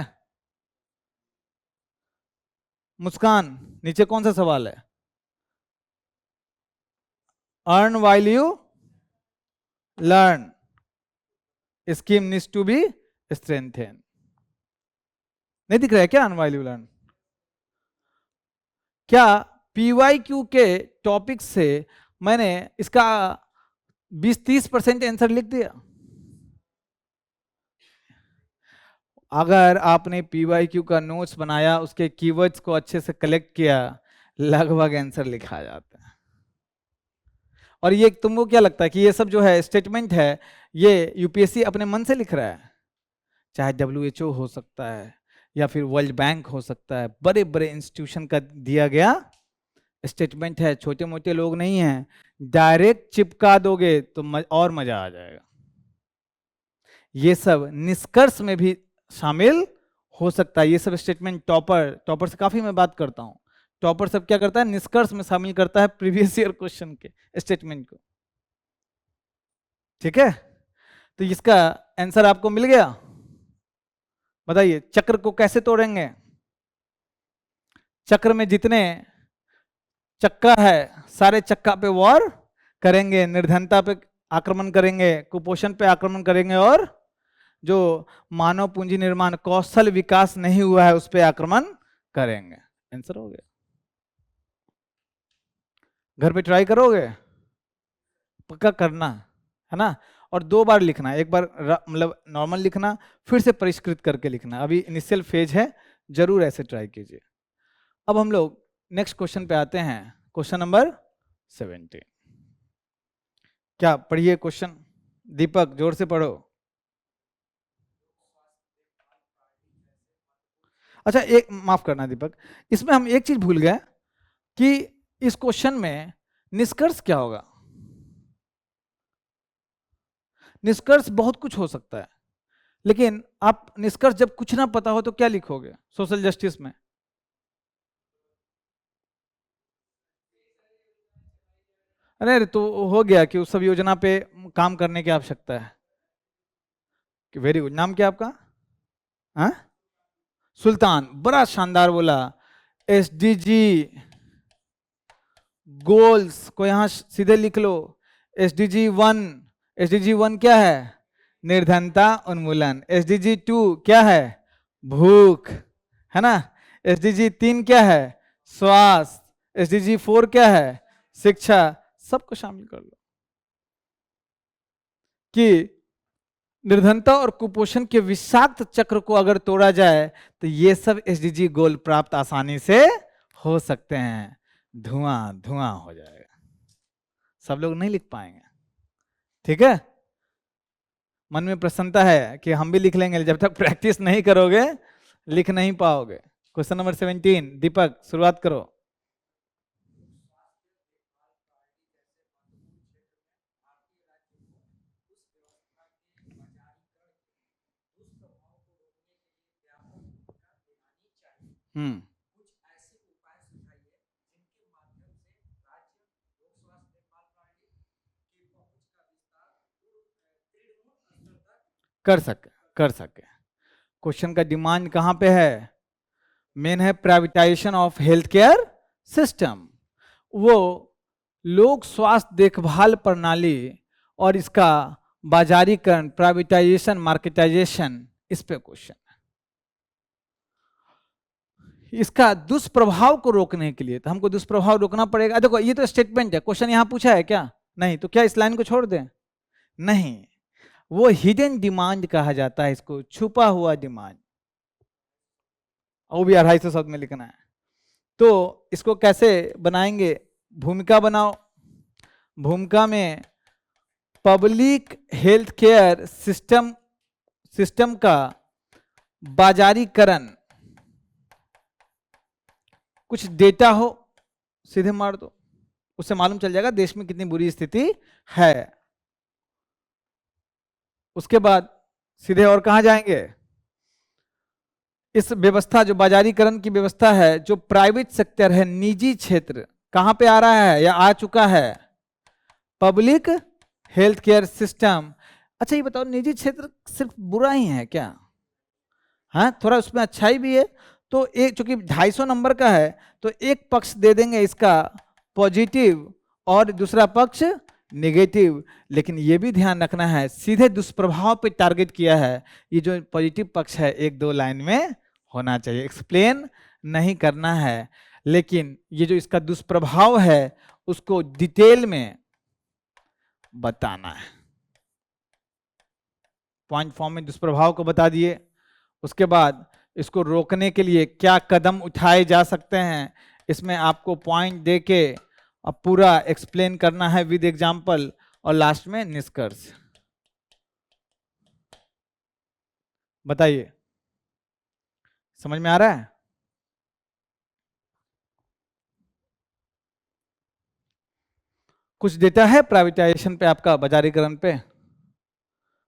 मुस्कान, नीचे कौन सा सवाल है? Earn while you learn scheme needs to be strengthen. नहीं दिख रहा है क्या अर्न व्हाइल यू लर्न? क्या PYQ के टॉपिक से मैंने इसका 20-30% आंसर लिख दिया? अगर आपने PYQ का नोट्स बनाया, उसके कीवर्ड्स को अच्छे से कलेक्ट किया, लगभग आंसर लिखा जाता है। और ये तुमको क्या लगता है कि ये सब जो है स्टेटमेंट है, ये UPSC अपने मन से लिख रहा है? चाहे WHO हो सकता है या फिर वर्ल्ड बैंक हो सकता है, बड़े बड़े इंस्टीट्यूशन का दिया गया स्टेटमेंट है, छोटे मोटे लोग नहीं हैं। डायरेक्ट चिपका दोगे तो और मजा आ जाएगा। ये सब निष्कर्ष में भी शामिल हो सकता है। ये सब स्टेटमेंट टॉपर से काफी मैं बात करता हूं, टॉपर सब क्या करता है, निष्कर्ष में शामिल करता है प्रीवियस ईयर क्वेश्चन के स्टेटमेंट को। ठीक है, तो इसका आंसर आपको मिल गया। बताइए चक्र को कैसे तोड़ेंगे? चक्र में जितने चक्का है, सारे चक्का पे वॉर करेंगे, निर्धनता पे आक्रमण करेंगे, कुपोषण पे आक्रमण करेंगे, और जो मानव पूंजी निर्माण कौशल विकास नहीं हुआ है उस पे आक्रमण करेंगे। आंसर हो गया। घर पे ट्राई करोगे? पक्का करना है ना। और 2 बार लिखना, एक बार मतलब नॉर्मल लिखना, फिर से परिष्कृत करके लिखना। अभी इनिशियल फेज है, जरूर ऐसे ट्राई कीजिए। अब हम लोग नेक्स्ट क्वेश्चन पे आते हैं, क्वेश्चन नंबर 17। क्या पढ़िए क्वेश्चन, दीपक जोर से पढ़ो। अच्छा एक माफ करना दीपक, इसमें हम एक चीज भूल गए कि इस क्वेश्चन में निष्कर्ष क्या होगा। निष्कर्ष बहुत कुछ हो सकता है, लेकिन आप निष्कर्ष जब कुछ ना पता हो तो क्या लिखोगे सोशल जस्टिस में? अरे तो हो गया कि उस सब योजना पे काम करने की आवश्यकता है। वेरी गुड, नाम क्या आपका? हाँ, सुल्तान, बड़ा शानदार बोला। SDG गोल्स को यहां सीधे लिख लो। SDG 1 क्या है? निर्धनता उन्मूलन। SDG 2 क्या है? भूख, है ना। SDG 3 क्या है? स्वास्थ्य। SDG 4 क्या है? शिक्षा। सबको शामिल कर लो कि निर्धनता और कुपोषण के विषाक्त चक्र को अगर तोड़ा जाए तो ये सब SDG गोल प्राप्त आसानी से हो सकते हैं। धुआं धुआं हो जाएगा, सब लोग नहीं लिख पाएंगे। ठीक है, मन में प्रसन्नता है कि हम भी लिख लेंगे, जब तक प्रैक्टिस नहीं करोगे लिख नहीं पाओगे। क्वेश्चन नंबर 17, दीपक शुरुआत करो। हम्म कर सके, कर सके। क्वेश्चन का डिमांड कहां पे है? मेन है privatisation of health care system. वो लोक स्वास्थ्य देखभाल प्रणाली और इसका बाजारीकरण, प्राइवेटाइजेशन, मार्केटाइजेशन, इस पे क्वेश्चन है। इसका दुष्प्रभाव को रोकने के लिए तो हमको दुष्प्रभाव रोकना पड़ेगा। देखो ये तो स्टेटमेंट है, क्वेश्चन यहां पूछा है क्या? नहीं, तो क्या इस लाइन को छोड़ दें? नहीं, वो हिडन डिमांड कहा जाता है इसको, छुपा हुआ डिमांड। वो भी 250 शब्द में लिखना है। तो इसको कैसे बनाएंगे? भूमिका बनाओ। भूमिका में पब्लिक हेल्थ केयर सिस्टम का बाजारीकरण, कुछ डेटा हो सीधे मार दो, उससे मालूम चल जाएगा देश में कितनी बुरी स्थिति है। उसके बाद सीधे और कहां जाएंगे? इस व्यवस्था, जो बाजारीकरण की व्यवस्था है, जो प्राइवेट सेक्टर है, निजी क्षेत्र, कहां पे आ रहा है या आ चुका है? Public health care system. अच्छा ये बताओ, निजी क्षेत्र सिर्फ बुरा ही है क्या? हाँ, थोड़ा उसमें अच्छाई भी है। तो एक, चूंकि 250 नंबर का है, तो एक पक्ष दे देंगे इसका पॉजिटिव और दूसरा पक्ष नेगेटिव। लेकिन ये भी ध्यान रखना है, सीधे दुष्प्रभाव पे टारगेट किया है। ये जो पॉजिटिव पक्ष है 1-2 लाइन में होना चाहिए, एक्सप्लेन नहीं करना है। लेकिन ये जो इसका दुष्प्रभाव है उसको डिटेल में बताना है। पॉइंट फॉर्म में दुष्प्रभाव को बता दिए। उसके बाद इसको रोकने के लिए क्या कदम उठाए जा सकते हैं, इसमें आपको पॉइंट देके अब पूरा एक्सप्लेन करना है विद एग्जांपल, और लास्ट में निष्कर्ष। बताइए, समझ में आ रहा है? कुछ डेटा है प्राइवेटाइजेशन पे आपका, बाजारीकरण पे?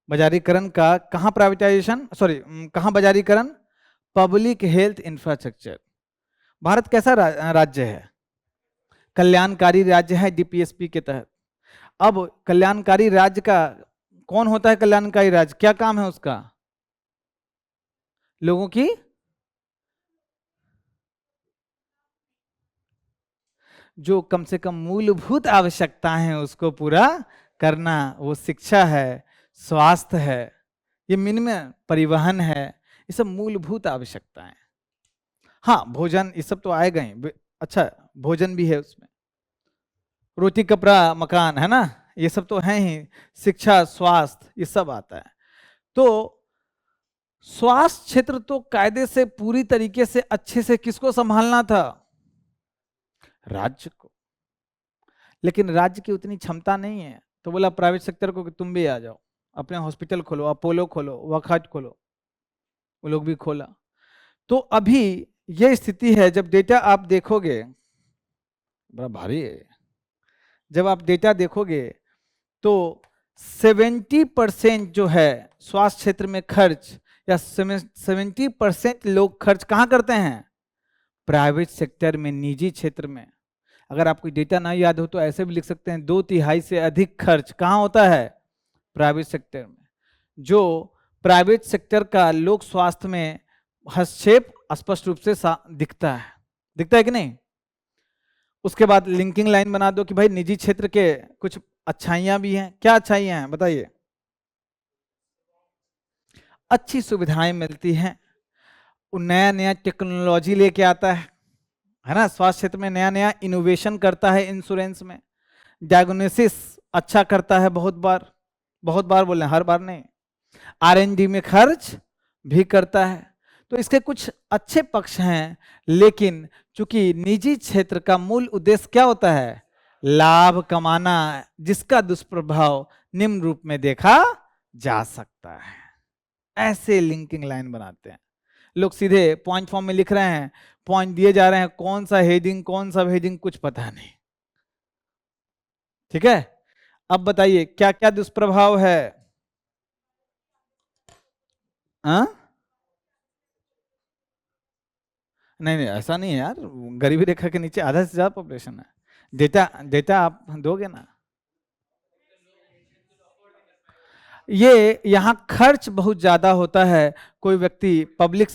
बाजारीकरण का कहां प्राइवेटाइजेशन, सॉरी कहां बाजारीकरण? Public health infrastructure. भारत कैसा राज्य है? कल्याणकारी राज्य है डीपीएसपी के तहत। अब कल्याणकारी राज्य का कौन होता है? कल्याणकारी राज्य क्या काम है उसका? लोगों की जो कम से कम मूलभूत आवश्यकताएं हैं उसको पूरा करना। वो शिक्षा है, स्वास्थ्य है, ये मिनिमम परिवहन है, ये सब मूलभूत आवश्यकताएं। हाँ, भोजन ये सब तो आएगा ही। अच्छा, भोजन भी है उसमें, रोटी कपड़ा मकान, है ना, ये सब तो है ही। शिक्षा, स्वास्थ्य, ये सब आता है। तो स्वास्थ्य क्षेत्र तो कायदे से पूरी तरीके से अच्छे से किसको संभालना था? राज्य को। लेकिन राज्य की उतनी क्षमता नहीं है, तो बोला प्राइवेट सेक्टर को कि तुम भी आ जाओ, अपने हॉस्पिटल खोलो, अपोलो खोलो, वखाट खोलो। वो लोग भी खोला। तो अभी ये स्थिति है, जब डेटा आप देखोगे, बड़ा भारी है, जब आप डेटा देखोगे तो 70% जो है स्वास्थ्य क्षेत्र में खर्च, या 70% लोग खर्च कहाँ करते हैं? प्राइवेट सेक्टर में, निजी क्षेत्र में। अगर आपको डेटा ना याद हो तो ऐसे भी लिख सकते हैं, 2/3 से अधिक खर्च कहाँ होता है? प्राइवेट सेक्टर में। जो प्राइवेट सेक्टर का लोक स्वास्थ्य में हस्तक्षेप स्पष्ट रूप से दिखता है कि नहीं? उसके बाद लिंकिंग लाइन बना दो कि भाई निजी क्षेत्र के कुछ अच्छाइयां भी हैं। क्या अच्छाइयां हैं बताइए? अच्छी सुविधाएं मिलती हैं, नया नया टेक्नोलॉजी लेके आता है ना, स्वास्थ्य क्षेत्र में नया नया इनोवेशन करता है, इंश्योरेंस में डायग्नोसिस अच्छा करता है, बहुत बार बोल रहे हैं, हर बार नहीं। R&D में खर्च भी करता है। तो इसके कुछ अच्छे पक्ष हैं, लेकिन चूंकि निजी क्षेत्र का मूल उद्देश्य क्या होता है? लाभ कमाना, जिसका दुष्प्रभाव निम्न रूप में देखा जा सकता है। सकता है। ऐसे लिंकिंग लाइन बनाते हैं लोग, सीधे पॉइंट फॉर्म में लिख रहे हैं, पॉइंट दिए जा रहे हैं, कौन सा हेडिंग कौन सा हेडिंग कुछ पता नहीं। ठीक है, अब बताइए क्या क्या दुष्प्रभाव है? हाँ, नहीं नहीं ऐसा नहीं है यार, गरीबी रेखा के नीचे आधा से ज्यादा पॉपुलेशन है। डेटा डेटा आप दोगे ना? ये यहाँ खर्च बहुत ज्यादा होता है। कोई व्यक्ति पब्लिक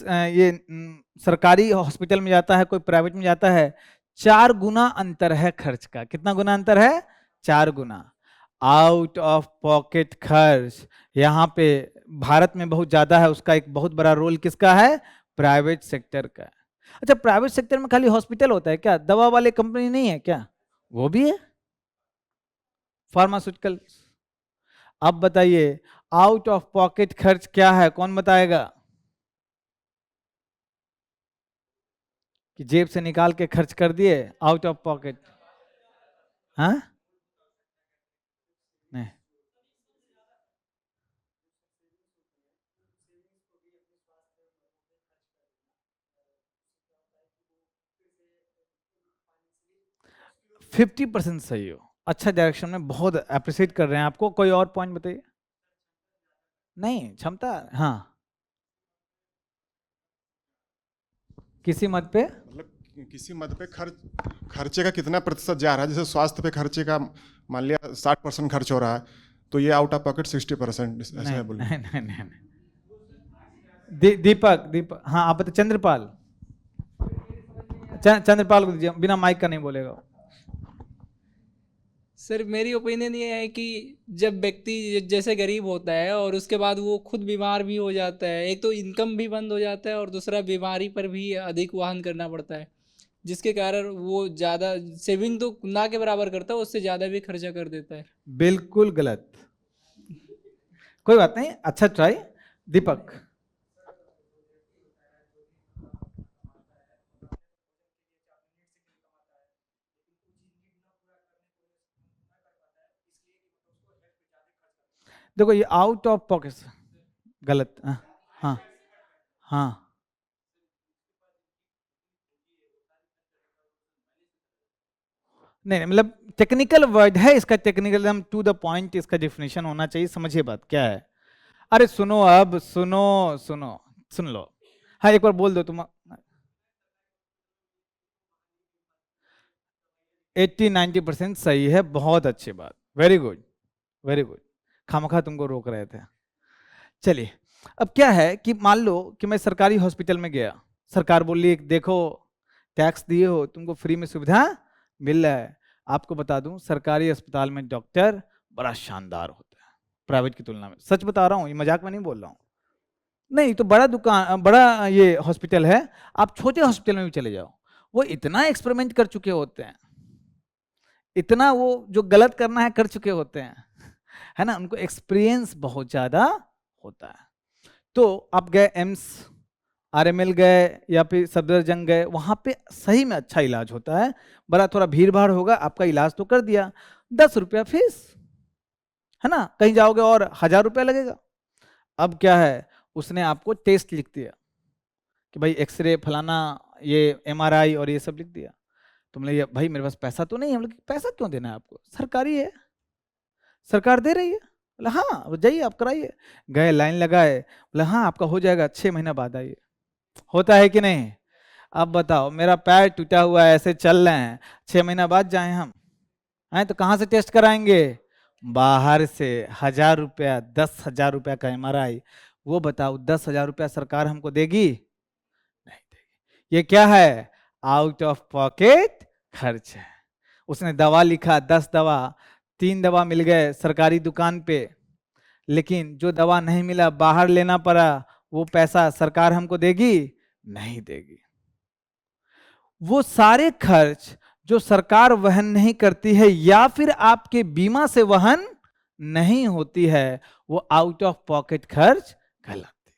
सरकारी हॉस्पिटल में जाता है, कोई प्राइवेट में जाता है, 4 गुना अंतर है खर्च का। कितना गुना अंतर है? 4 गुना। आउट ऑफ पॉकेट खर्च यहाँ पे भारत में बहुत ज्यादा है। उसका एक बहुत बड़ा रोल किसका है? प्राइवेट सेक्टर का। अच्छा, प्राइवेट सेक्टर में खाली हॉस्पिटल होता है क्या? दवा वाले कंपनी नहीं है क्या? वो भी है, फार्मास्यूटिकल। अब बताइए आउट ऑफ पॉकेट खर्च क्या है? कौन बताएगा? कि जेब से निकाल के खर्च कर दिए, आउट ऑफ पॉकेट। हाँ, नहीं 50% सही हो। अच्छा डायरेक्शन में, बहुत अप्रिशिएट कर रहे हैं आपको। कोई और पॉइंट बताइए। नहीं क्षमता, हाँ किसी मत पे, मतलब किसी मद पे खर्चे का कितना प्रतिशत जा रहा है? जैसे स्वास्थ्य पे खर्चे का मान लिया 60% खर्च हो रहा है, तो ये आउट ऑफ पॉकेट 60% ऐसा नहीं है बोलिए। नहीं नहीं नहीं, नहीं। दीपक दीपक, हाँ आप बताइए। चंद्रपाल, चंद्रपाल को दीजिए, बिना माइक का नहीं बोलेगा। सर मेरी ओपिनियन ये है कि जब व्यक्ति जैसे गरीब होता है और उसके बाद वो खुद बीमार भी हो जाता है, एक तो इनकम भी बंद हो जाता है और दूसरा बीमारी पर भी अधिक वहन करना पड़ता है, जिसके कारण वो ज़्यादा सेविंग तो ना के बराबर करता है, उससे ज़्यादा भी खर्चा कर देता है। बिल्कुल गलत। कोई बात नहीं, अच्छा ट्राई। दीपक, देखो ये आउट ऑफ पॉकेट गलत। हाँ हाँ हाँ, नहीं नहीं, मतलब टेक्निकल वर्ड है इसका, टेक्निकल एकदम टू द पॉइंट इसका डेफिनेशन होना चाहिए। समझिए बात क्या है। अरे सुनो, अब सुनो, सुनो, सुन लो। हाँ एक बार बोल दो तुम। 80-90% सही है, बहुत अच्छी बात, वेरी गुड वेरी गुड। खामखा तुमको रोक रहे थे। चलिए, अब क्या है कि मान लो कि मैं सरकारी हॉस्पिटल में गया, सरकार बोली देखो टैक्स दिए हो, तुमको फ्री में सुविधा मिल रहा है। आपको बता दूं सरकारी अस्पताल में डॉक्टर बड़ा शानदार होता है प्राइवेट की तुलना में। सच बता रहा हूँ, ये मजाक में नहीं बोल रहा हूँ। नहीं तो बड़ा दुकान, बड़ा ये हॉस्पिटल है, आप छोटे हॉस्पिटल में भी चले जाओ, वो इतना एक्सपेरिमेंट कर चुके होते हैं, इतना वो जो गलत करना है कर चुके होते हैं, है ना, उनको एक्सपीरियंस बहुत ज्यादा होता है। तो आप गए एम्स, आरएमएल गए या फिर सफदरजंग गए, वहां पे सही में अच्छा इलाज होता है। बड़ा थोड़ा भीड़ भाड़ होगा, आपका इलाज तो कर दिया, 10 रुपया फीस, है ना। कहीं जाओगे और 1000 रुपया लगेगा। अब क्या है, उसने आपको टेस्ट लिख दिया कि भाई एक्सरे फलाना, ये एमआरआई और ये सब लिख दिया। तुमने ये भाई मेरे पास पैसा तो नहीं है। हम लोग पैसा क्यों देना है आपको, सरकारी है, सरकार दे रही है। बोले हाँ, वो जाइए आप कराइए। गए लाइन लगाए, बोले हाँ आपका हो जाएगा, 6 महीना बाद आइए। होता है कि नहीं? अब बताओ, मेरा पैर टूटा हुआ है, ऐसे चल रहे हैं, 6 महीना बाद जाए हम हैं तो कहाँ से टेस्ट कराएंगे? बाहर से। 1000 रुपया, 10,000 रुपया का एमआरआई। वो बताओ 10,000 रुपया सरकार हमको देगी? नहीं देगी। ये क्या है? आउट ऑफ पॉकेट खर्च है। उसने दवा लिखा, 10 दवा, 3 दवा मिल गए सरकारी दुकान पे, लेकिन जो दवा नहीं मिला बाहर लेना पड़ा, वो पैसा सरकार हमको देगी? नहीं देगी। वो सारे खर्च जो सरकार वहन नहीं करती है या फिर आपके बीमा से वहन नहीं होती है, वो आउट ऑफ पॉकेट खर्च कहलाती है।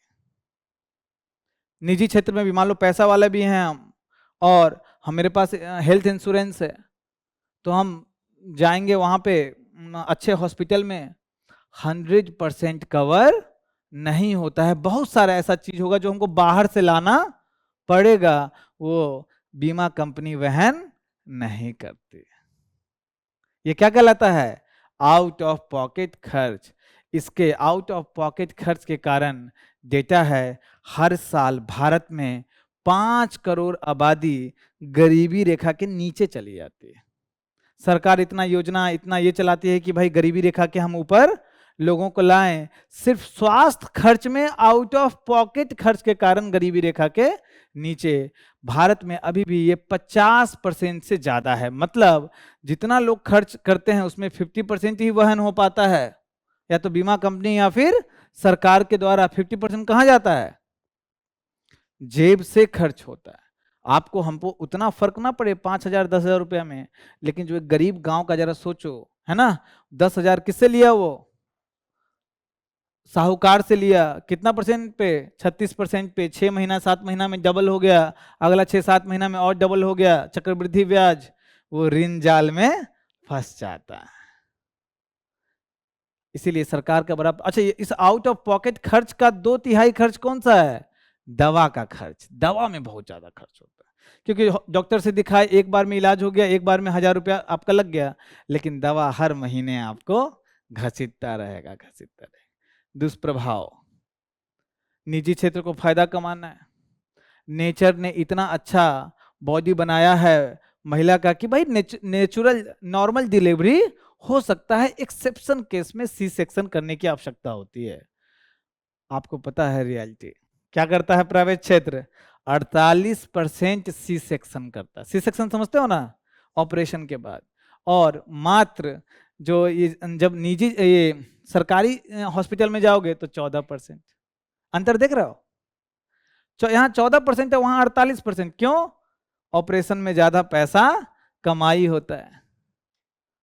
निजी क्षेत्र में भी मान लो पैसा वाला भी हैं हम, और हम मेरे पास हेल्थ इंश्योरेंस है, तो हम जाएंगे वहां पे अच्छे हॉस्पिटल में, 100% कवर नहीं होता है। बहुत सारा ऐसा चीज होगा जो हमको बाहर से लाना पड़ेगा, वो बीमा कंपनी वहन नहीं करती। ये क्या कहलाता है? आउट ऑफ पॉकेट खर्च। इसके आउट ऑफ पॉकेट खर्च के कारण डेटा है हर साल भारत में 5 करोड़ आबादी गरीबी रेखा के नीचे चली जाती है। सरकार इतना योजना, इतना ये चलाती है कि भाई गरीबी रेखा के हम ऊपर लोगों को लाएं। सिर्फ स्वास्थ्य खर्च में आउट ऑफ पॉकेट खर्च के कारण गरीबी रेखा के नीचे भारत में अभी भी ये 50% से ज्यादा है। मतलब जितना लोग खर्च करते हैं उसमें 50% ही वहन हो पाता है, या तो बीमा कंपनी या फिर सरकार के द्वारा। 50% कहाँ जाता है? जेब से खर्च होता है। आपको हमको उतना फर्क ना पड़े 5,000 10,000 रुपया में, लेकिन जो एक गरीब गांव का जरा सोचो, है ना, 10,000 किससे लिया? वो साहूकार से लिया। कितना परसेंट पे? 36% पे। 6 महीना 7 महीना में डबल हो गया, अगला 6-7 महीना में और डबल हो गया, चक्रवृद्धि ब्याज। वो ऋण जाल में फंस जाता है। इसीलिए सरकार का बड़ा। अच्छा, इस आउट ऑफ पॉकेट खर्च का 2/3 खर्च कौन सा है? दवा का खर्च। दवा में बहुत ज्यादा खर्च होता है, क्योंकि डॉक्टर से दिखाए, एक बार में इलाज हो गया, एक बार में 1,000 रुपया आपका लग गया, लेकिन दवा हर महीने आपको घसीटता रहेगा, घसीटता रहेगा। दुष्प्रभाव, निजी क्षेत्र को फायदा कमाना है। नेचर ने इतना अच्छा बॉडी बनाया है महिला का कि भाई नेचुरल नॉर्मल डिलीवरी हो सकता है, एक्सेप्शन केस में सी सेक्शन करने की आवश्यकता होती है। आपको पता है रियलिटी क्या करता है प्राइवेट क्षेत्र? 48% सी सेक्शन करता है। सी सेक्शन समझते हो ना, ऑपरेशन के बाद। और मात्र जो ये जब निजी ये सरकारी हॉस्पिटल में जाओगे तो 14%। अंतर देख रहे हो? यहाँ 14% है, वहां 48%। क्यों? ऑपरेशन में ज्यादा पैसा कमाई होता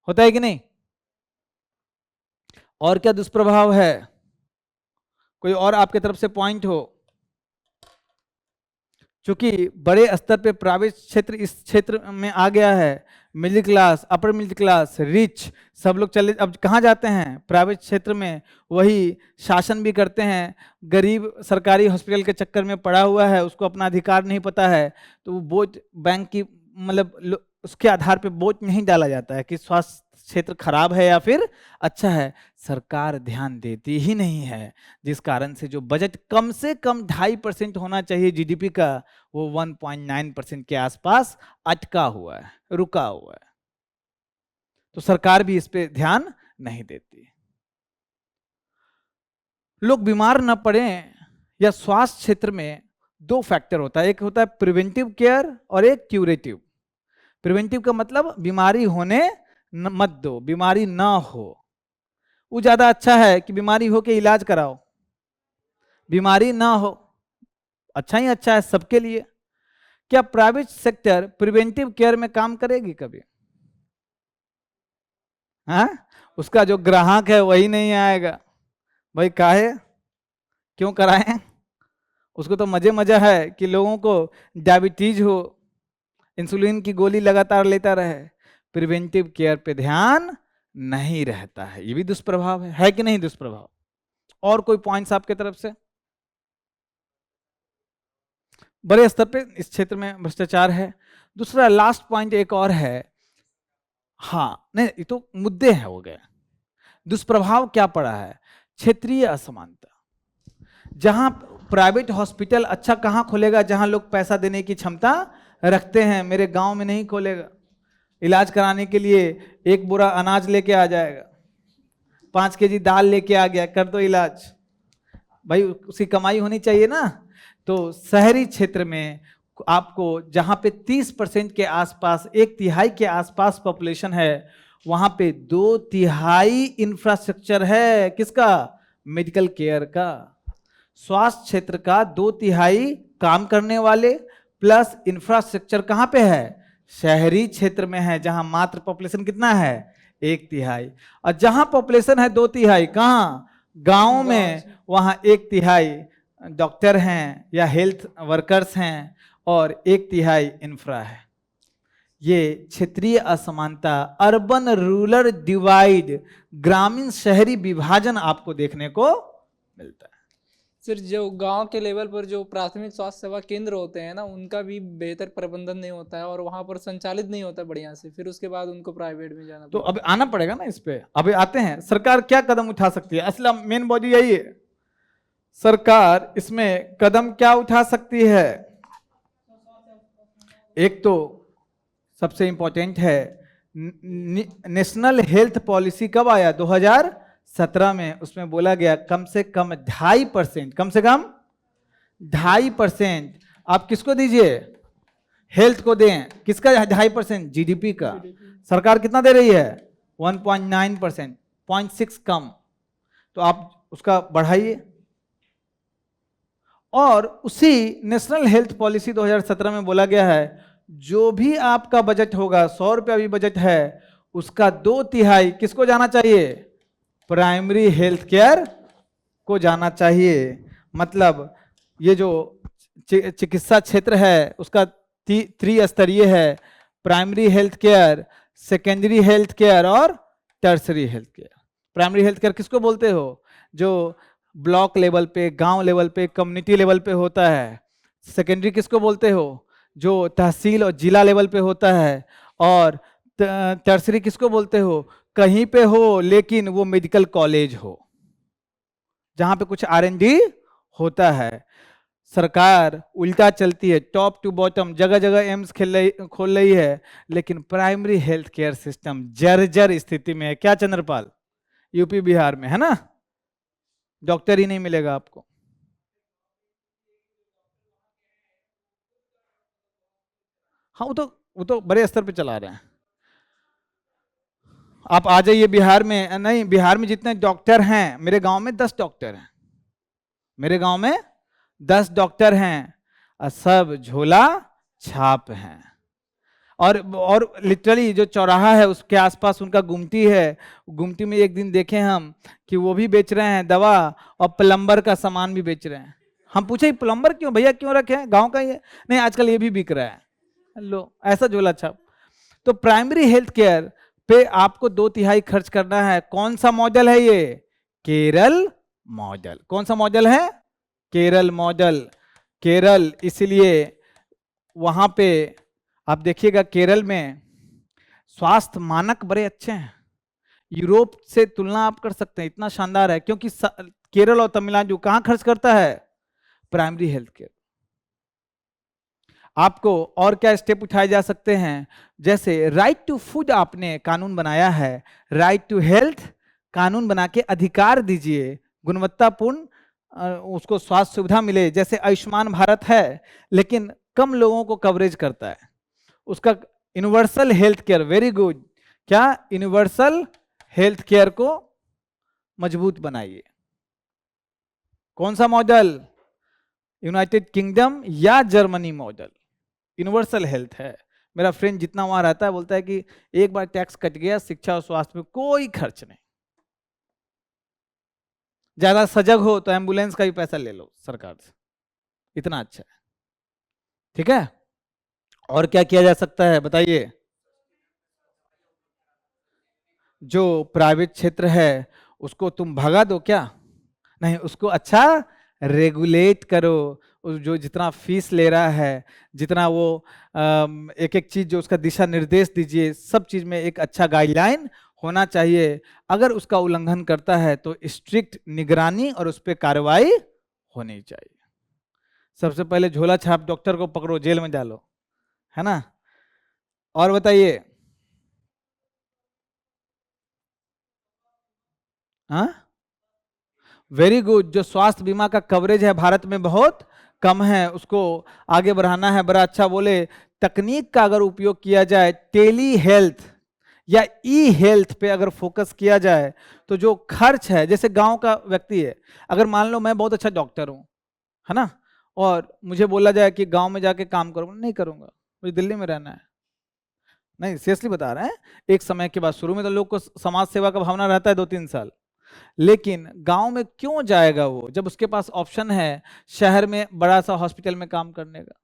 है कि नहीं? और क्या दुष्प्रभाव है? कोई और आपके तरफ से पॉइंट हो? क्योंकि बड़े स्तर पे प्राइवेट क्षेत्र इस क्षेत्र में आ गया है, middle class, upper middle class, rich, सब लोग चले अब कहाँ जाते हैं? प्राइवेट क्षेत्र में। वही शासन भी करते हैं। गरीब सरकारी हॉस्पिटल के चक्कर में पड़ा हुआ है, उसको अपना अधिकार नहीं पता है, तो वो बोझ बैंक की मतलब उसके आधार पे बोझ नहीं डाला जाता है कि स्वास्थ्य क्षेत्र खराब है या फिर अच्छा है। सरकार ध्यान देती ही नहीं है, जिस कारण से जो बजट कम से कम 2.5% होना चाहिए जीडीपी का, वो 1.9% के आसपास अटका हुआ है, रुका हुआ है। तो सरकार भी इस पे ध्यान नहीं देती। लोग बीमार न पड़े या स्वास्थ्य क्षेत्र में 2 फैक्टर होता है, एक होता है प्रिवेंटिव केयर और एक क्यूरेटिव। प्रिवेंटिव का मतलब बीमारी होने मत दो, बीमारी ना हो। वो ज्यादा अच्छा है कि बीमारी हो के इलाज कराओ, बीमारी ना हो अच्छा ही अच्छा है सबके लिए। क्या प्राइवेट सेक्टर प्रिवेंटिव केयर में काम करेगी कभी? हाँ, उसका जो ग्राहक है वही नहीं आएगा। भाई काहे, क्यों कराएं? उसको तो मजा है कि लोगों को डायबिटीज हो, इंसुलिन की गोली लगातार लेता रहे, प्रिवेंटिव केयर पे ध्यान नहीं रहता है। ये भी दुष्प्रभाव है कि नहीं दुष्प्रभाव? और कोई पॉइंट्स आपके तरफ से? बड़े स्तर पे इस क्षेत्र में भ्रष्टाचार है। दूसरा लास्ट पॉइंट एक और है, हाँ नहीं ये तो मुद्दे हैं हो गए। दुष्प्रभाव क्या पड़ा है? क्षेत्रीय असमानता। जहां प्राइवेट हॉस्पिटल अच्छा कहां खोलेगा? जहां लोग पैसा देने की क्षमता रखते हैं। मेरे गांव में नहीं खोलेगा। इलाज कराने के लिए 1 बोरा अनाज लेके आ जाएगा, 5 केजी दाल लेके आ गया, कर दो इलाज। भाई उसकी कमाई होनी चाहिए ना। तो शहरी क्षेत्र में आपको जहां पे 30% के आसपास, 1/3 के आसपास पॉपुलेशन है, वहां पे 2/3 इंफ्रास्ट्रक्चर है। किसका? मेडिकल केयर का। स्वास्थ्य क्षेत्र का 2/3 काम करने वाले प्लस इंफ्रास्ट्रक्चर कहां पे है? शहरी क्षेत्र में है, जहां मात्र पॉपुलेशन कितना है? 1/3। और जहां पॉपुलेशन है 2/3 कहां? गांव में, वहां 1/3 डॉक्टर हैं या हेल्थ वर्कर्स हैं और 1/3 इंफ्रा है। ये क्षेत्रीय असमानता, अर्बन रूरल डिवाइड, ग्रामीण शहरी विभाजन आपको देखने को मिलता है। सिर्फ जो गांव के लेवल पर जो प्राथमिक स्वास्थ्य सेवा केंद्र होते हैं ना, उनका भी बेहतर प्रबंधन नहीं होता है और वहां पर संचालित नहीं होता बढ़िया से, फिर उसके बाद उनको प्राइवेट में जाना तो पड़ता अब आना पड़ेगा ना इस पे। अभी आते हैं सरकार क्या कदम उठा सकती है, असला मेन बॉडी यही है, सरकार इसमें कदम क्या उठा सकती है। एक तो सबसे इंपॉर्टेंट है नेशनल हेल्थ पॉलिसी कब आया, 2017 में। उसमें बोला गया कम से कम 2.5%, कम से कम 2.5% आप किसको दीजिए, हेल्थ को दें। किसका 2.5%, जीडीपी का। सरकार कितना दे रही है, 1.9%, 0.6 कम, तो आप उसका बढ़ाइए। और उसी नेशनल हेल्थ पॉलिसी 2017 में बोला गया है जो भी आपका बजट होगा, 100 रुपया भी बजट है, उसका 2/3 किसको जाना चाहिए, प्राइमरी हेल्थ केयर को जाना चाहिए। मतलब ये जो चिकित्सा क्षेत्र है उसका त्रिस्तरीय है, primary health care, secondary health care और tertiary health care. Primary health care किसको बोलते हो, जो ब्लॉक लेवल पे, गांव लेवल पे, कम्युनिटी लेवल पे होता है। सेकेंडरी किसको बोलते हो, जो तहसील और जिला लेवल पे होता है। और टर्सरी किसको बोलते हो, कहीं पे हो लेकिन वो मेडिकल कॉलेज हो, जहां पे कुछ R&D होता है। सरकार उल्टा चलती है, टॉप टू बॉटम, जगह जगह एम्स खोल रही है, लेकिन प्राइमरी हेल्थ केयर सिस्टम जर्जर स्थिति में है। क्या चंद्रपाल, यूपी बिहार में है ना, डॉक्टर ही नहीं मिलेगा आपको। हाँ वो तो बड़े स्तर पे चला रहे हैं। आप आ जाइए बिहार में, नहीं बिहार में जितने डॉक्टर हैं, मेरे गांव में 10 डॉक्टर हैं, मेरे गांव में 10 डॉक्टर हैं, और सब झोला छाप हैं। और लिटरली जो चौराहा है उसके आसपास उनका गुमटी है, गुमटी में एक दिन देखे हम कि वो भी बेच रहे हैं दवा और प्लम्बर का सामान भी बेच रहे हैं। हम पूछे प्लम्बर क्यों भैया, क्यों रखे हैं, गांव का ही है, नहीं आजकल ये भी बिक रहा है। लो ऐसा झोला छाप। तो प्राइमरी हेल्थ केयर पे आपको 2/3 खर्च करना है। कौन सा मॉडल है ये, केरल मॉडल। कौन सा मॉडल है, केरल मॉडल। केरल इसलिए वहां पे आप देखिएगा केरल में स्वास्थ्य मानक बड़े अच्छे हैं, यूरोप से तुलना आप कर सकते हैं, इतना शानदार है। क्योंकि केरल और तमिलनाडु कहां खर्च करता है, प्राइमरी हेल्थ केयर। आपको और क्या स्टेप उठाए जा सकते हैं, जैसे राइट टू फूड आपने कानून बनाया है, राइट टू हेल्थ कानून बना के अधिकार दीजिए, गुणवत्तापूर्ण उसको स्वास्थ्य सुविधा मिले। जैसे आयुष्मान भारत है लेकिन कम लोगों को कवरेज करता है, उसका universal health care, very good, क्या यूनिवर्सल हेल्थ केयर को मजबूत बनाइए। कौन सा मॉडल, यूनाइटेड किंगडम या जर्मनी मॉडल, यूनिवर्सल हेल्थ है। मेरा फ्रेंड जितना वहां रहता है बोलता है कि एक बार टैक्स कट गया, शिक्षा और स्वास्थ्य में कोई खर्च नहीं। ज्यादा सजग हो तो एम्बुलेंस का भी पैसा ले लो सरकार से, इतना अच्छा है। ठीक है, और क्या किया जा सकता है बताइए। जो प्राइवेट क्षेत्र है उसको तुम भगा दो क्या, नहीं, उसको अच्छा रेगुलेट करो। जो जितना फीस ले रहा है, जितना वो एक एक चीज जो उसका दिशा निर्देश दीजिए, सब चीज में एक अच्छा गाइडलाइन होना चाहिए। अगर उसका उल्लंघन करता है तो स्ट्रिक्ट निगरानी और उस पर कार्रवाई होनी चाहिए। सबसे पहले झोला छाप डॉक्टर को पकड़ो, जेल में डालो, है ना। और बताइए, हाँ वेरी गुड। जो स्वास्थ्य बीमा का कवरेज है भारत में बहुत कम है, उसको आगे बढ़ाना है। बड़ा अच्छा बोले, तकनीक का अगर उपयोग किया जाए, टेली हेल्थ या ई हेल्थ पे अगर फोकस किया जाए तो जो खर्च है, जैसे गांव का व्यक्ति है, अगर मान लो मैं बहुत अच्छा डॉक्टर हूं, है ना, और मुझे बोला जाए कि गांव में जाके काम करो, नहीं करूंगा, मुझे दिल्ली में रहना है। नहीं सीरियसली बता रहे हैं, एक समय के बाद, शुरू में तो लोग को समाज सेवा का भावना रहता है 2-3 साल, लेकिन गांव में क्यों जाएगा वो, जब उसके पास ऑप्शन है शहर में बड़ा सा हॉस्पिटल में काम करने का।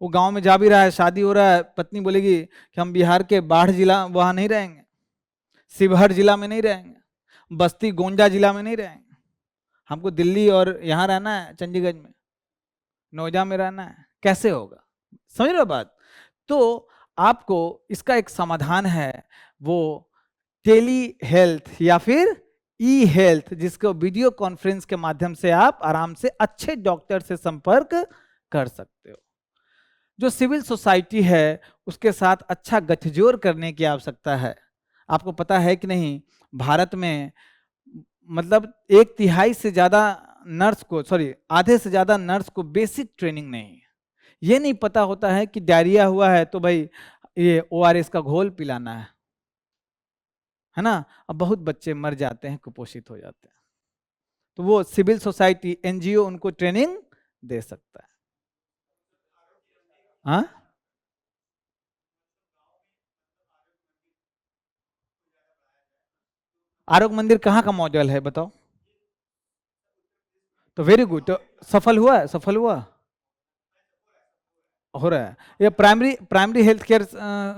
वो गांव में जा भी रहा है, शादी हो रहा है, पत्नी बोलेगी कि हम बिहार के बाढ़ जिला वहां नहीं रहेंगे, शिवहर जिला में नहीं रहेंगे, बस्ती गोंडा जिला में नहीं रहेंगे, हमको दिल्ली और यहाँ रहना है, चंडीगढ़ में, नोएडा में रहना है, कैसे होगा? समझ रहे हो बात? तो आपको इसका एक समाधान है, वो टेली हेल्थ या फिर ई हेल्थ, जिसको वीडियो कॉन्फ्रेंस के माध्यम से आप आराम से अच्छे डॉक्टर से संपर्क कर सकते हो। जो सिविल सोसाइटी है उसके साथ अच्छा गठजोड़ करने की आवश्यकता है। आपको पता है कि नहीं, भारत में मतलब 1/3 से ज्यादा नर्स को, सॉरी आधे से ज्यादा नर्स को बेसिक ट्रेनिंग नहीं है। ये नहीं पता होता है कि डायरिया हुआ है तो भाई ये ORS का घोल पिलाना है ना। अब बहुत बच्चे मर जाते हैं, कुपोषित हो जाते हैं, तो वो सिविल सोसाइटी NGO उनको ट्रेनिंग दे सकता है। हाँ, आरोग्य मंदिर कहाँ का मॉडल है बताओ? तो वेरी गुड, तो सफल हुआ है, सफल हुआ हो रहा है। ये प्राइमरी हेल्थ केयर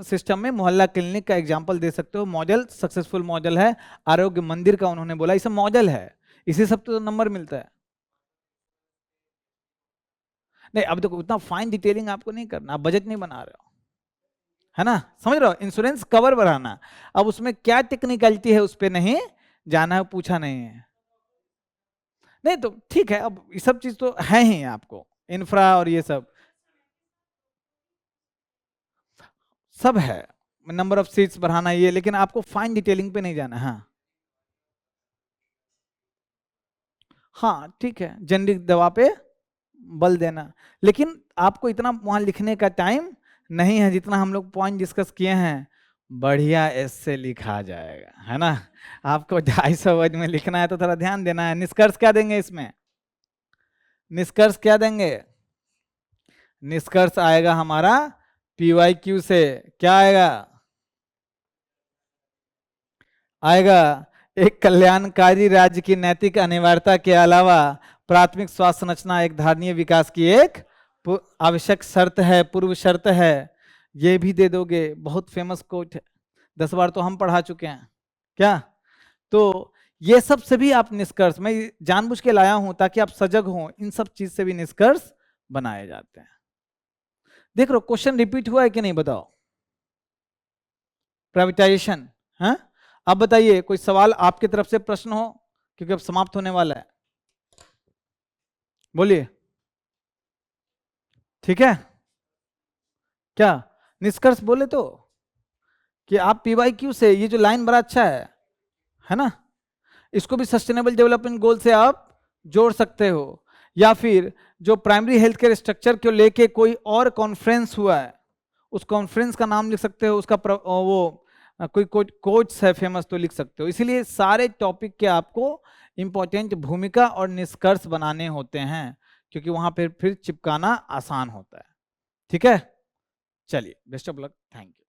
सिस्टम में मोहल्ला क्लिनिक का एग्जांपल दे सकते हो, मॉडल सक्सेसफुल मॉडल है। आरोग्य मंदिर का उन्होंने बोला इसे मॉडल है, इसी सब तो नंबर मिलता है। नहीं अब देखो उतना फाइन डिटेलिंग आपको नहीं करना, आप बजट नहीं बना रहे हो, है ना, समझ रहे हो? इंश्योरेंस कवर बढ़ाना, अब उसमें क्या टेक्निकलिटी है उस पर नहीं जाना है, पूछा नहीं है। नहीं तो ठीक है, अब ये सब चीज तो है ही आपको, इंफ्रा और ये सब है, नंबर ऑफ सीट्स बढ़ाना ये, लेकिन आपको फाइन डिटेलिंग पे नहीं जाना। हाँ हाँ ठीक है, जेनरिक दवा पे बल देना, लेकिन आपको इतना वहां लिखने का टाइम नहीं है जितना हम लोग पॉइंट डिस्कस किए हैं। बढ़िया ऐसे लिखा जाएगा, है ना। आपको 250 वर्ड में लिखना है तो थोड़ा ध्यान देना है। निष्कर्ष क्या देंगे इसमें? निष्कर्ष क्या देंगे? निष्कर्ष आएगा हमारा PYQ से, क्या आएगा? आएगा एक कल्याणकारी राज्य की नैतिक अनिवार्यता के अलावा प्राथमिक स्वास्थ्य संरचना एक धारणीय विकास की एक आवश्यक शर्त है, पूर्व शर्त है। ये भी दे दोगे, बहुत फेमस कोट है, 10 बार तो हम पढ़ा चुके हैं क्या। तो ये सब से भी आप निष्कर्ष, मैं जानबूझ के लाया हूं ताकि आप सजग हो, इन सब चीज से भी निष्कर्ष बनाए जाते हैं। देख लो क्वेश्चन रिपीट हुआ है कि नहीं बताओ? प्राइवेटाइजेशन, हाँ अब बताइए कोई सवाल आपकी तरफ से, प्रश्न हो, क्योंकि अब समाप्त होने वाला है, बोलिए। ठीक है, क्या निष्कर्ष बोले तो कि आप PYQ से, ये जो लाइन बड़ा अच्छा है ना, इसको भी सस्टेनेबल डेवलपमेंट गोल से आप जोड़ सकते हो, या फिर जो प्राइमरी हेल्थ केयर स्ट्रक्चर को लेके कोई और कॉन्फ्रेंस हुआ है उस कॉन्फ्रेंस का नाम लिख सकते हो, उसका वो कोई कोट्स है फेमस तो लिख सकते हो। इसीलिए सारे टॉपिक के आपको इंपॉर्टेंट भूमिका और निष्कर्ष बनाने होते हैं, क्योंकि वहां फिर चिपकाना आसान होता है। ठीक है, चलिए best of luck, thank you.